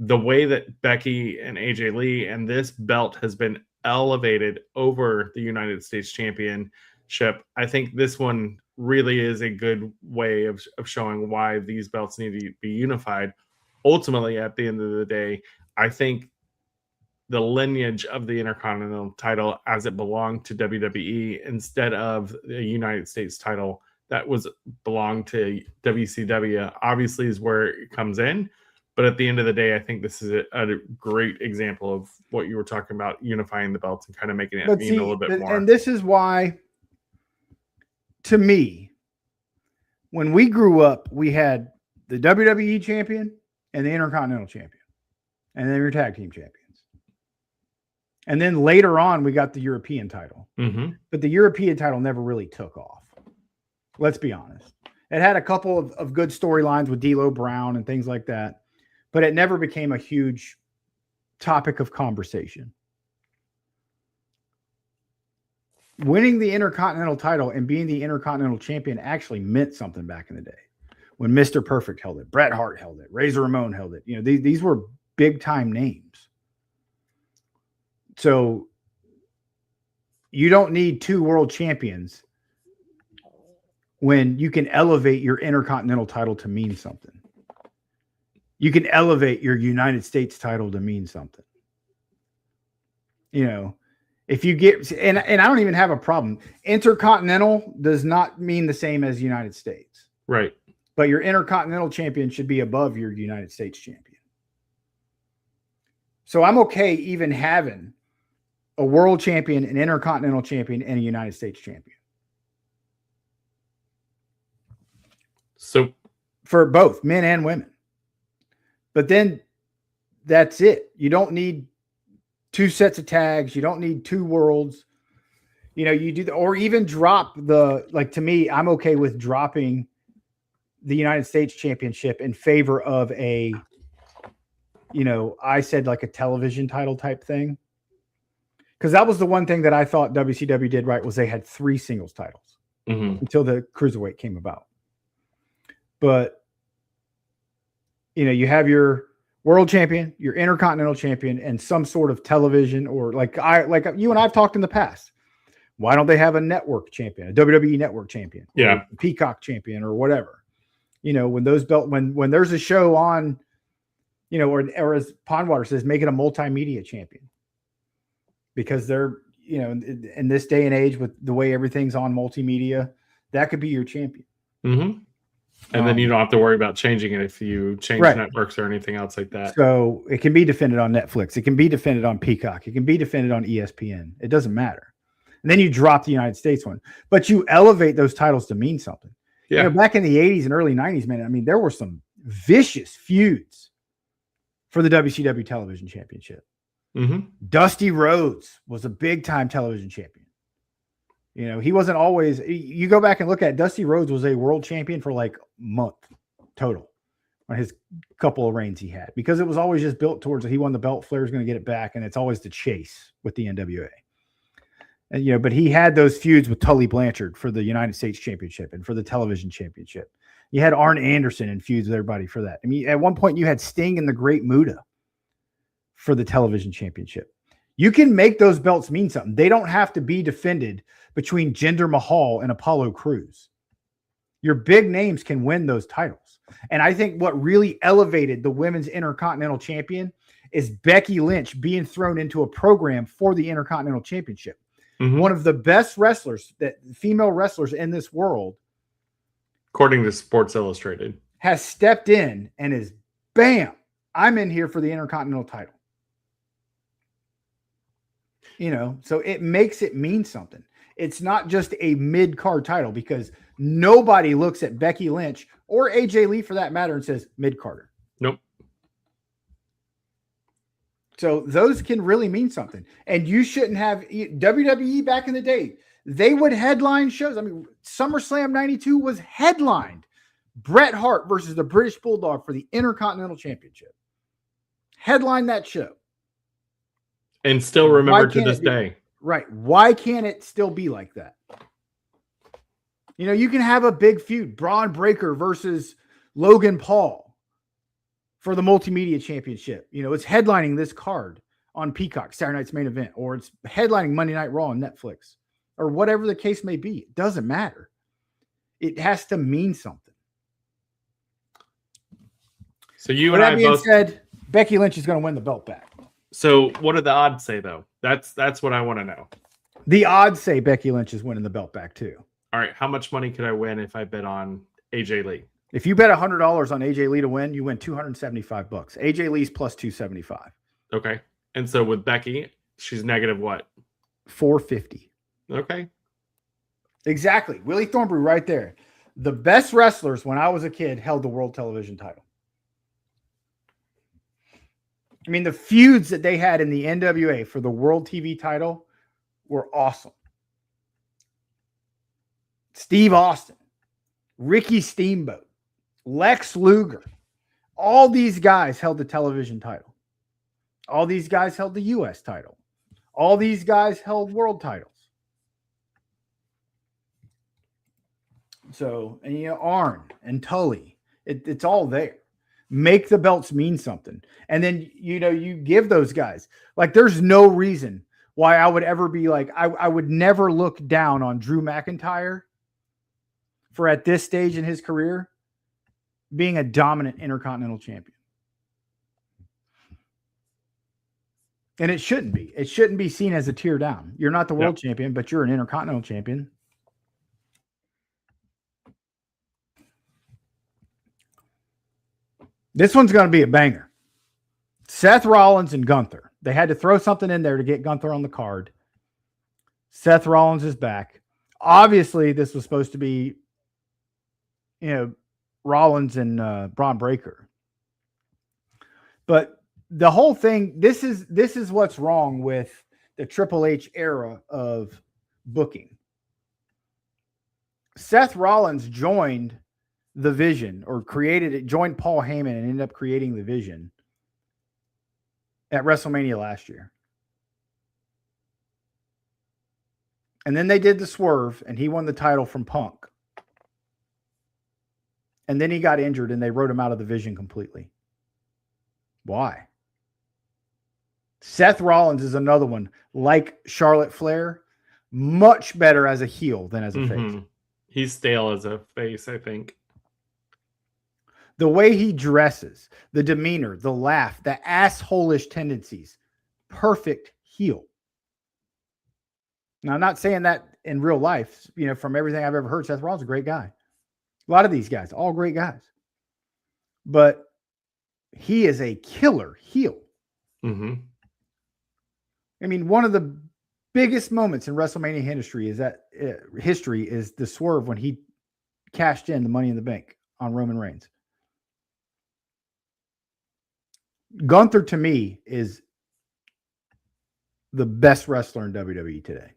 The way that Becky and AJ Lee and this belt has been elevated over the United States Championship, I think this one really is a good way of showing why these belts need to be unified. Ultimately, at the end of the day, I think the lineage of the Intercontinental title as it belonged to WWE instead of the United States title that belonged to WCW obviously is where it comes in. But at the end of the day, I think this is a great example of what you were talking about, unifying the belts and kind of making it mean a little bit more. And this is why, to me, when we grew up, we had the WWE champion and the Intercontinental champion, and then your tag team champions. And then later on, we got the European title. Mm-hmm. But the European title never really took off. Let's be honest. It had a couple of good storylines with D'Lo Brown and things like that, but it never became a huge topic of conversation. Winning the Intercontinental title and being the Intercontinental champion actually meant something back in the day. When Mr. Perfect held it, Bret Hart held it, Razor Ramon held it. These were big-time names. So you don't need 2 world champions when you can elevate your Intercontinental title to mean something. You can elevate your United States title to mean something. If you get, and I don't even have a problem. Intercontinental does not mean the same as United States. Right. But your Intercontinental champion should be above your United States champion. So I'm okay even having a world champion, an Intercontinental champion, and a United States champion. So for both men and women. But then that's it. You don't need 2 sets of tags. You don't need 2 worlds. You do or even drop to me, I'm okay with dropping the United States Championship in favor of I said like a television title type thing. Because that was the one thing that I thought WCW did right was they had 3 singles titles until the Cruiserweight came about. But, you have your world champion, your Intercontinental champion, and some sort of television or like you and I've talked in the past. Why don't they have a network champion, a WWE network champion, Yeah, a Peacock champion, or whatever? When those when there's a show on, or as Pondwater says, make it a multimedia champion, because they're, in this day and age with the way everything's on multimedia, that could be your champion. Mm-hmm. And then you don't have to worry about changing it if you change networks or anything else like that. So it can be defended on Netflix. It can be defended on Peacock. It can be defended on ESPN. It doesn't matter. And then you drop the United States one, but you elevate those titles to mean something. Yeah. Back in the 80s and early 90s, man, I mean, there were some vicious feuds for the WCW Television Championship. Mm-hmm. Dusty Rhodes was a big-time television champion. He wasn't always. You go back and look at Dusty Rhodes was a world champion for like a month total on his couple of reigns he had, because it was always just built towards he won the belt, Flair's going to get it back, and it's always the chase with the NWA. And but he had those feuds with Tully Blanchard for the United States Championship and for the Television Championship. You had Arn Anderson in feuds with everybody for that. I mean, at one point you had Sting and the Great Muta for the Television Championship. You can make those belts mean something. They don't have to be defended between Jinder Mahal and Apollo Crews. Your big names can win those titles. And I think what really elevated the Women's Intercontinental Champion is Becky Lynch being thrown into a program for the Intercontinental Championship. Mm-hmm. One of the best female wrestlers in this world, according to Sports Illustrated, has stepped in and is, bam, I'm in here for the Intercontinental title. So it makes it mean something. It's not just a mid-card title, because nobody looks at Becky Lynch or AJ Lee for that matter and says mid-carder. Nope. So those can really mean something. And you shouldn't have WWE back in the day. They would headline shows. I mean, SummerSlam 92 was headlined Bret Hart versus the British Bulldog for the Intercontinental Championship. Headline that show. And still remembered to this day. Right. Why can't it still be like that? You can have a big feud, Braun Breaker versus Logan Paul for the Multimedia Championship. It's headlining this card on Peacock, Saturday Night's Main Event, or it's headlining Monday Night Raw on Netflix, or whatever the case may be. It doesn't matter. It has to mean something. So you and I both said Becky Lynch is going to win the belt back. So what do the odds say, though? That's what I want to know. The odds say Becky Lynch is winning the belt back, too. All right. How much money could I win if I bet on AJ Lee? If you bet $100 on AJ Lee to win, you win $275. AJ Lee's plus 275. Okay. And so with Becky, she's negative what? 450. Okay. Exactly. Willie Thornberry right there. The best wrestlers when I was a kid held the world television title. I mean, the feuds that they had in the NWA for the world TV title were awesome. Steve Austin, Ricky Steamboat, Lex Luger, all these guys held the television title. All these guys held the U.S. title. All these guys held world titles. So, and Arn and Tully, it's all there. Make the belts mean something. And then, you give those guys, like, there's no reason why I would ever be like, I would never look down on Drew McIntyre for, at this stage in his career, being a dominant Intercontinental champion. And it shouldn't be. It shouldn't be seen as a tear down. You're not the world champion, but you're an Intercontinental champion. This one's going to be a banger. Seth Rollins and Gunther. They had to throw something in there to get Gunther on the card. Seth Rollins is back. Obviously, this was supposed to be, Rollins and Braun Breaker. But the whole thing, this is what's wrong with the Triple H era of booking. Seth Rollins joined the Vision, or created it, joined Paul Heyman and ended up creating the Vision at WrestleMania last year. And then they did the swerve and he won the title from Punk. And then he got injured and they wrote him out of the Vision completely. Why? Seth Rollins is another one, like Charlotte Flair, much better as a heel than as a face. He's stale as a face, I think. The way he dresses, the demeanor, the laugh, the assholish tendencies, perfect heel. Now, I'm not saying that in real life. You know, from everything I've ever heard, Seth Rollins is a great guy. A lot of these guys, all great guys. But he is a killer heel. Mm-hmm. I mean, one of the biggest moments in WrestleMania history is the swerve when he cashed in the Money in the Bank on Roman Reigns. Gunther, to me, is the best wrestler in WWE today.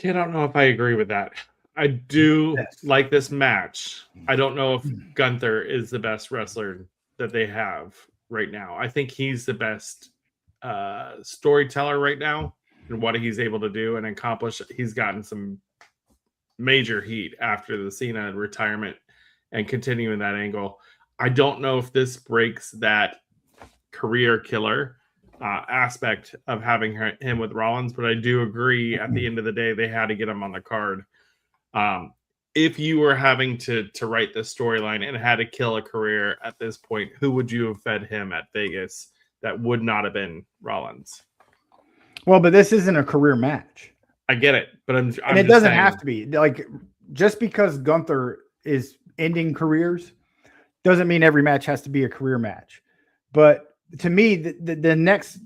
I don't know if I agree with that. I do like this match. I don't know if Gunther is the best wrestler that they have right now. I think he's the best storyteller right now and what he's able to do and accomplish. He's gotten some major heat after the Cena retirement and continuing that angle. I don't know if this breaks that career killer aspect of having him with Rollins, but I do agree at the end of the day they had to get him on the card. If you were having to write this storyline and had to kill a career at this point, who would you have fed him at Vegas that would not have been Rollins? Well, but this isn't a career match. I get it, but I'm and it doesn't have to be. Like, just because Gunther is ending careers doesn't mean every match has to be a career match. But to me, the next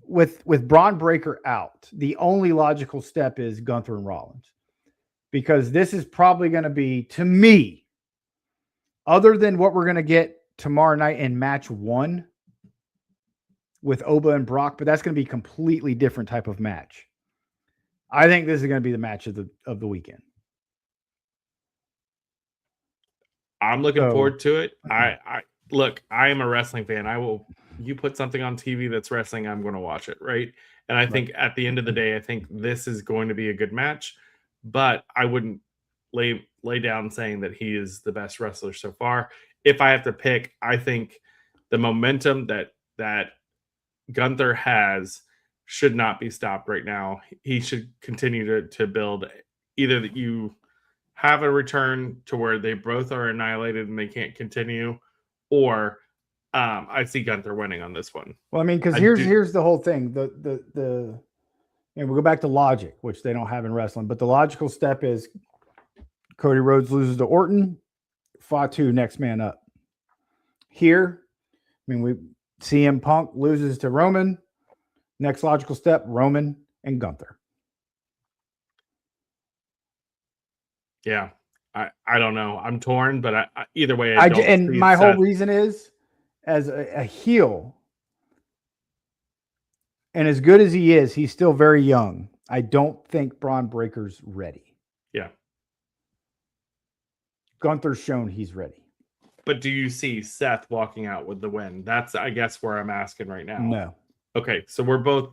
with Braun Breaker out, the only logical step is Gunther and Rollins, because this is probably going to be, to me, other than what we're going to get tomorrow night in match 1 with Oba and Brock, but that's going to be a completely different type of match. I think this is going to be the match of the weekend. I'm looking forward to it. I look, I am a wrestling fan. You put something on TV that's wrestling, I'm going to watch it, right? And I think at the end of the day, I think this is going to be a good match, but I wouldn't lay down saying that he is the best wrestler so far. If I have to pick, I think the momentum that Gunther has should not be stopped right now. He should continue to build. Either that you have a return to where they both are annihilated and they can't continue, or I see Gunther winning on this one. Well, I mean, because here's the whole thing. And we'll go back to logic, which they don't have in wrestling, but the logical step is Cody Rhodes loses to Orton, Fatu next man up. Here, I mean, we CM Punk loses to Roman. Next logical step, Roman and Gunther. Yeah, I don't know. I'm torn, but either way, and my whole reason is, as a heel, and as good as he is, he's still very young. I don't think Braun Breaker's ready. Yeah. Gunther's shown he's ready. But do you see Seth walking out with the win? That's, I guess, where I'm asking right now. No. Okay, so we're both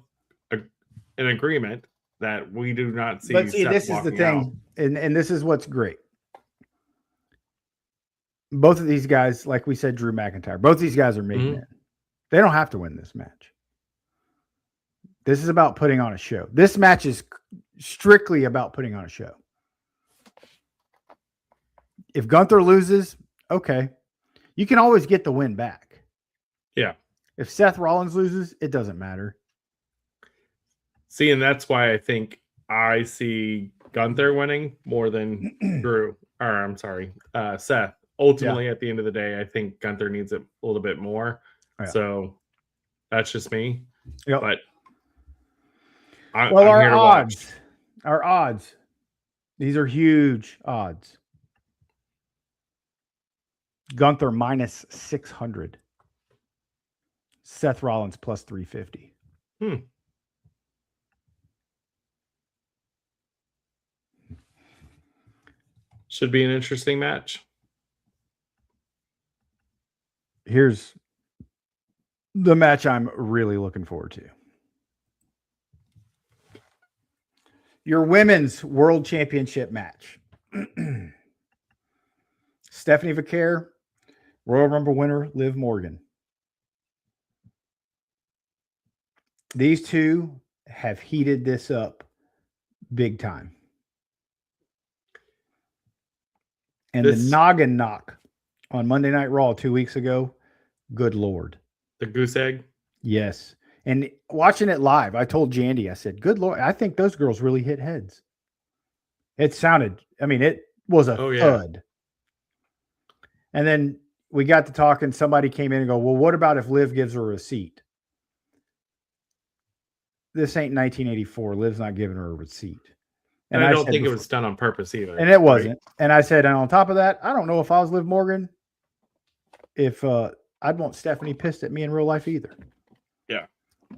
in agreement that we do not see. But see, Seth this is the thing, out. and this is what's great. Both of these guys, like we said, Drew McIntyre, both these guys are made men. They don't have to win this match. This is about putting on a show. This match is strictly about putting on a show. If Gunther loses, okay. You can always get the win back. Yeah. If Seth Rollins loses, it doesn't matter. See, and that's why I think I see Gunther winning more than Seth. Ultimately, At the end of the day, I think Gunther needs it a little bit more. Yeah. So that's just me. Yep. But our odds, these are huge odds. Gunther minus 600. Seth Rollins plus 350. Should be an interesting match. Here's the match I'm really looking forward to. Your women's world championship match. Stephanie Vaquer, Royal Rumble winner, Liv Morgan. These two have heated this up big time. And the noggin knock on Monday Night Raw 2 weeks ago, good Lord. The goose egg? Yes. And watching it live, I told Jandy, I said, good Lord, I think those girls really hit heads. It sounded, it was a thud. And then we got to talking. Somebody came in and go, well, what about if Liv gives her a receipt? This ain't 1984. Liv's not giving her a receipt. And I don't think it was done on purpose either. And it wasn't. Right? And I said, and on top of that, I don't know if I was Liv Morgan, if I'd want Stephanie pissed at me in real life either. Yeah.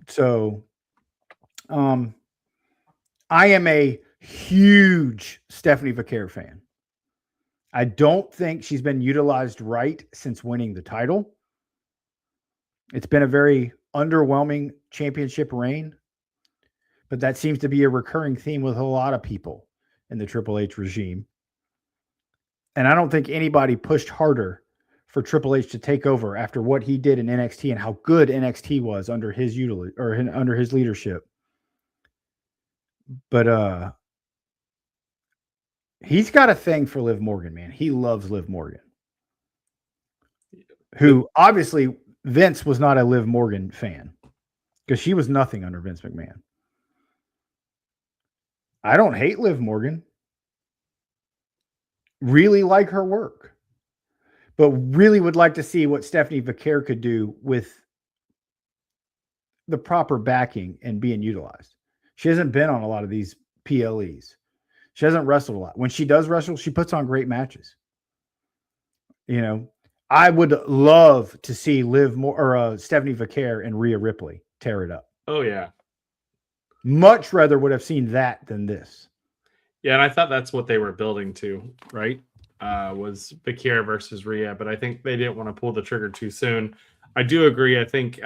So I am a huge Stephanie Vaquer fan. I don't think she's been utilized right since winning the title. It's been a very underwhelming championship reign, but that seems to be a recurring theme with a lot of people in the Triple H regime. And I don't think anybody pushed harder for Triple H to take over after what he did in NXT and how good NXT was under his under his leadership. But he's got a thing for Liv Morgan, man. He loves Liv Morgan. Who obviously Vince was not a Liv Morgan fan because she was nothing under Vince McMahon. I don't hate Liv Morgan. Really like her work. But really would like to see what Stephanie Vaquer could do with the proper backing and being utilized. She hasn't been on a lot of these PLEs. She hasn't wrestled a lot. When she does wrestle, she puts on great matches. You know, I would love to see Stephanie Vaquer and Rhea Ripley tear it up. Oh, yeah. Much rather would have seen that than this. Yeah, and I thought that's what they were building to, right? Was Vaquer versus Rhea, but I think they didn't want to pull the trigger too soon. I do agree. I think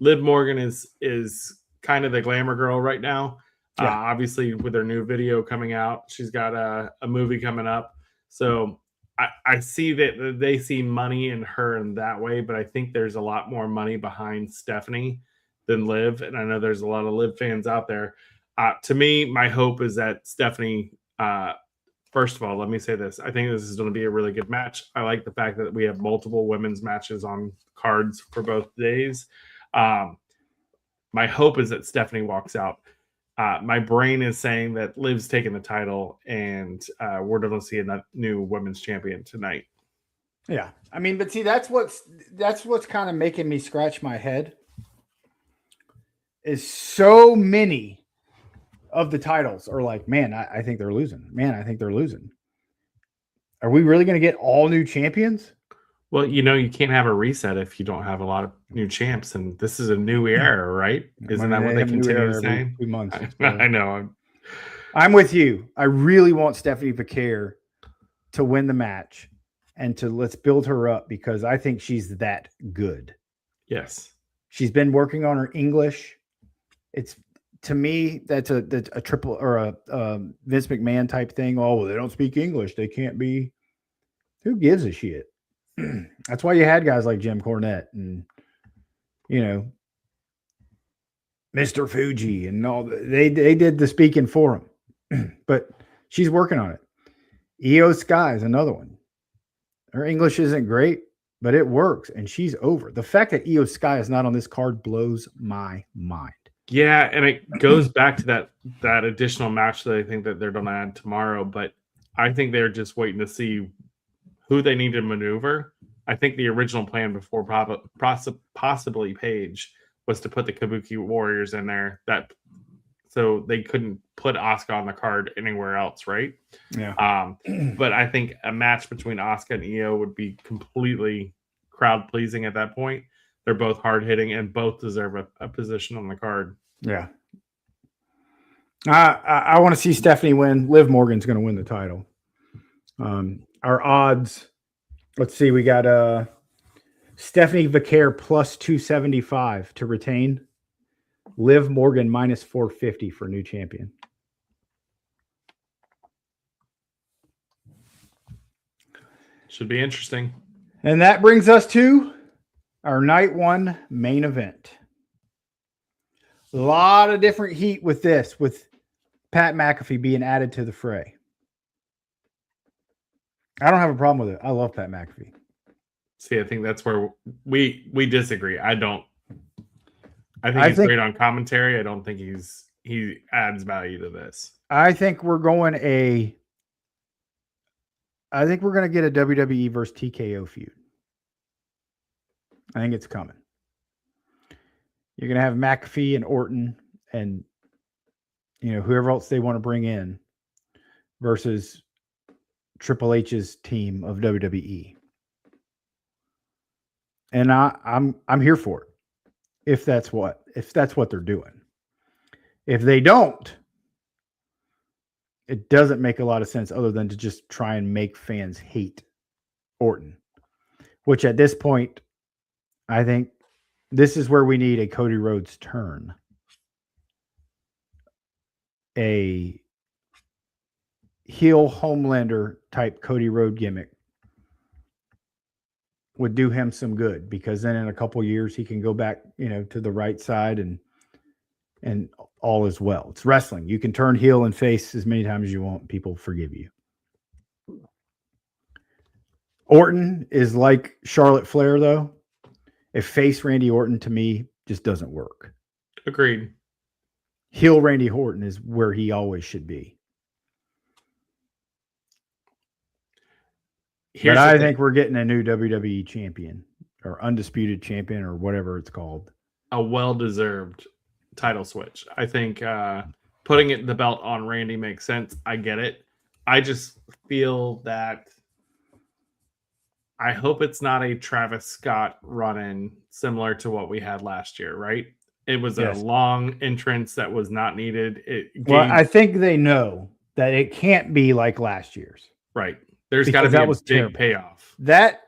Liv Morgan is kind of the glamour girl right now. Yeah. Obviously, with her new video coming out, she's got a movie coming up. So I see that they see money in her in that way, but I think there's a lot more money behind Stephanie than Liv. And I know there's a lot of Liv fans out there. To me, my hope is that Stephanie, first of all, let me say this. I think this is going to be a really good match. I like the fact that we have multiple women's matches on cards for both days. My hope is that Stephanie walks out. My brain is saying that Liv's taking the title, and we're going to see a new women's champion tonight. Yeah, I mean, but see, that's what's kind of making me scratch my head. Is so many of the titles are like, man, I think they're losing. Man, I think they're losing. Are we really going to get all new champions? Well, you can't have a reset if you don't have a lot of new champs, and this is a new era, right? Isn't that what they continue to say? 2 months. I know. I'm with you. I really want Stephanie Vaquer to win the match and let's build her up because I think she's that good. Yes. She's been working on her English. It's, to me, that's a triple or a Vince McMahon type thing. Oh, well, they don't speak English. They can't be. Who gives a shit? That's why you had guys like Jim Cornette and, Mr. Fuji and all. They did the speaking for him. But she's working on it. Io Sky is another one. Her English isn't great, but it works, and she's over. The fact that Io Sky is not on this card blows my mind. Yeah, and it goes back to that additional match that I think that they're going to add tomorrow, but I think they're just waiting to see who they need to maneuver. I think the original plan before possibly Paige was to put the Kabuki Warriors in there, so they couldn't put Asuka on the card anywhere else, right? Yeah. But I think a match between Asuka and Io would be completely crowd pleasing at that point. They're both hard hitting and both deserve a position on the card. Yeah. I want to see Stephanie win. Liv Morgan's going to win the title. Our odds, let's see, we got Stephanie Vaquer plus 275 to retain. Liv Morgan minus 450 for new champion. Should be interesting. And that brings us to our night one main event. A lot of different heat with this, with Pat McAfee being added to the fray. I don't have a problem with it. I love Pat McAfee. See, I think that's where we disagree. I think he's great on commentary. I don't think he adds value to this. I think we're going to get a WWE versus TKO feud. I think it's coming. You're going to have McAfee and Orton and whoever else they want to bring in versus Triple H's team of WWE. And I'm here for it. If that's what they're doing. If they don't, it doesn't make a lot of sense other than to just try and make fans hate Orton, which at this point, I think this is where we need a Cody Rhodes turn. A heel Homelander type Cody Rhodes gimmick would do him some good, because then in a couple years he can go back, to the right side and all is well. It's wrestling. You can turn heel and face as many times as you want. People forgive you. Orton is like Charlotte Flair, though. If face Randy Orton, to me, just doesn't work. Agreed. Heel Randy Orton is where he always should be. But I think we're getting a new WWE champion or undisputed champion or whatever it's called. A well-deserved title switch. I think putting the belt on Randy makes sense. I get it. I just feel that I hope it's not a Travis Scott run-in similar to what we had last year, right? It was a long entrance that was not needed. Well, I think they know that it can't be like last year's. Right. There's got to be a big payoff. That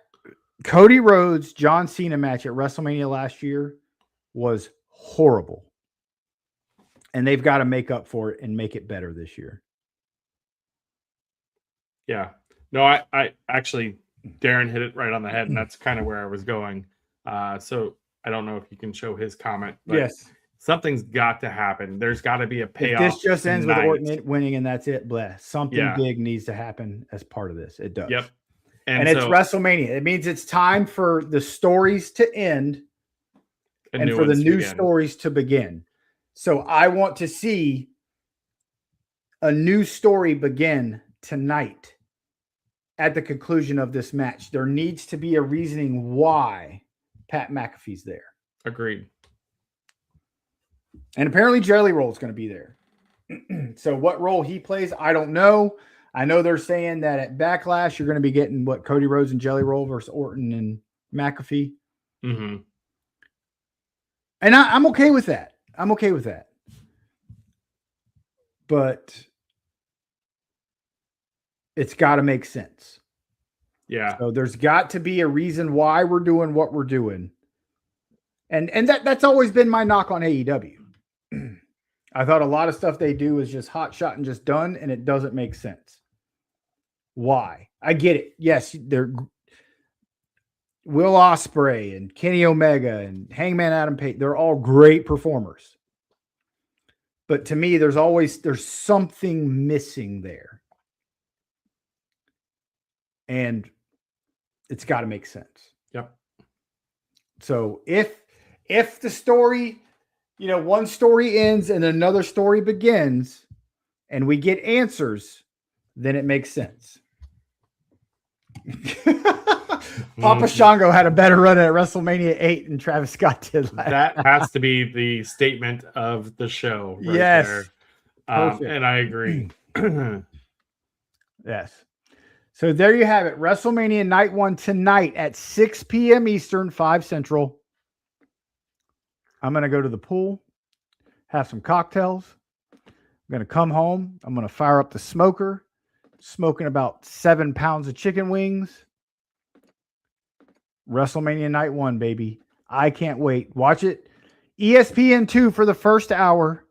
Cody Rhodes, John Cena match at WrestleMania last year was horrible. And they've got to make up for it and make it better this year. Yeah. No, I actually, Darren hit it right on the head, and that's kind of where I was going. So I don't know if you can show his comment, but yes, something's got to happen. There's got to be a payoff. If this just ends with Orton winning and that's it, bleh. Something big needs to happen as part of this. It does. Yep. And it's WrestleMania. It means it's time for the stories to end and for the new stories to begin. So I want to see a new story begin tonight at the conclusion of this match. There needs to be a reasoning why Pat McAfee's there. Agreed. And apparently Jelly Roll is going to be there. So what role he plays, I don't know. I know they're saying that at Backlash, you're going to be getting Cody Rhodes and Jelly Roll versus Orton and McAfee. Mm-hmm. And I'm okay with that. I'm okay with that. But it's got to make sense. Yeah. So there's got to be a reason why we're doing what we're doing. And that's always been my knock on AEW. I thought a lot of stuff they do is just hot shot and just done, and it doesn't make sense. Why? I get it. Yes, they're Will Ospreay and Kenny Omega and Hangman Adam Page. They're all great performers. But to me, there's something missing there. And it's got to make sense. Yep. So if the story, one story ends and another story begins and we get answers, then it makes sense. Papa Shango had a better run at WrestleMania 8 than Travis Scott did last. That has to be the statement of the show. Right there. And I agree. Yes. So there you have it. WrestleMania Night 1 tonight at 6 p.m. Eastern, 5 Central. I'm going to go to the pool, have some cocktails. I'm going to come home. I'm going to fire up the smoker, smoking about 7 pounds of chicken wings. WrestleMania Night 1, baby. I can't wait. Watch it. ESPN2 for the first hour.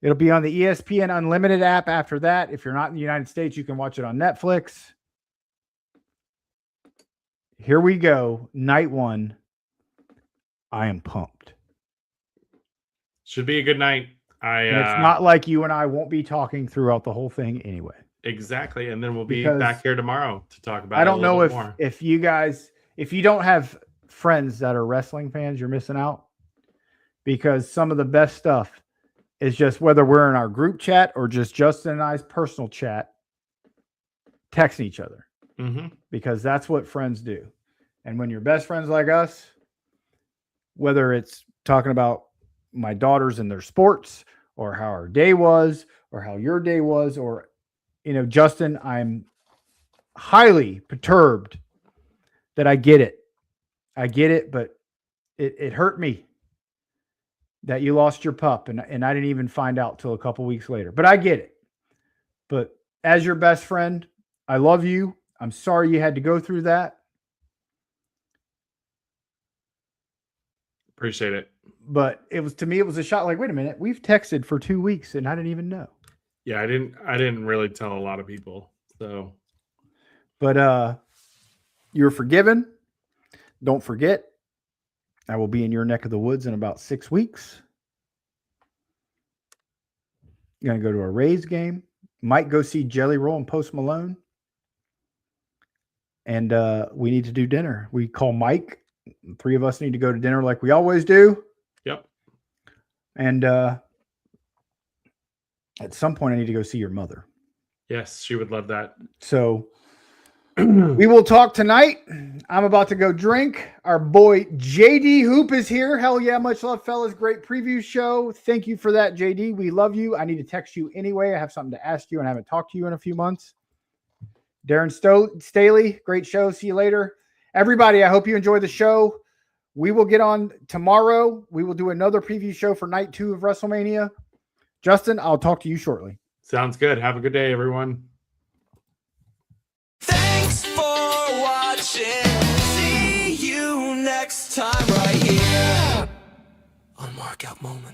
It'll be on the ESPN Unlimited app after that. If you're not in the United States, you can watch it on Netflix. Here we go. Night 1. I am pumped. Should be a good night. And it's not like you and I won't be talking throughout the whole thing anyway. Exactly. And then we'll be Because back here tomorrow to talk about I don't it a know little bit more. if you guys, if you don't have friends that are wrestling fans, you're missing out. Because some of the best stuff is just whether we're in our group chat or just Justin and I's personal chat, texting each other. Mm-hmm. Because that's what friends do. And when you're best friends like us, whether it's talking about my daughters and their sports or how our day was or how your day was, or, you know, Justin, I'm highly perturbed that I get it. I get it, but it hurt me that you lost your pup, and I didn't even find out till a couple weeks later. But I get it. But as your best friend, I love you. I'm sorry you had to go through that. Appreciate it. But it was, to me, it was a shock. Like, wait a minute, we've texted for 2 weeks and I didn't even know. Yeah, I didn't really tell a lot of people. So, but you're forgiven. Don't forget, I will be in your neck of the woods in about 6 weeks. Going to go to a Rays game. Might go see Jelly Roll and Post Malone. And we need to do dinner. We call Mike. 3 of us need to go to dinner like we always do. Yep. And at some point, I need to go see your mother. Yes, she would love that. So we will talk tonight. I'm about to go drink. Our boy JD Hoop is here. Hell yeah, much love, fellas. Great preview show. Thank you for that, JD. We love you. I need to text you anyway. I have something to ask you and I haven't talked to you in a few months. Darren Staley, great show. See you later. Everybody, I hope you enjoy the show. We will get on tomorrow. We will do another preview show for night 2 of WrestleMania. Justin, I'll talk to you shortly. Sounds good. Have a good day, everyone. Thanks for watching. See you next time right here on Markout Moments.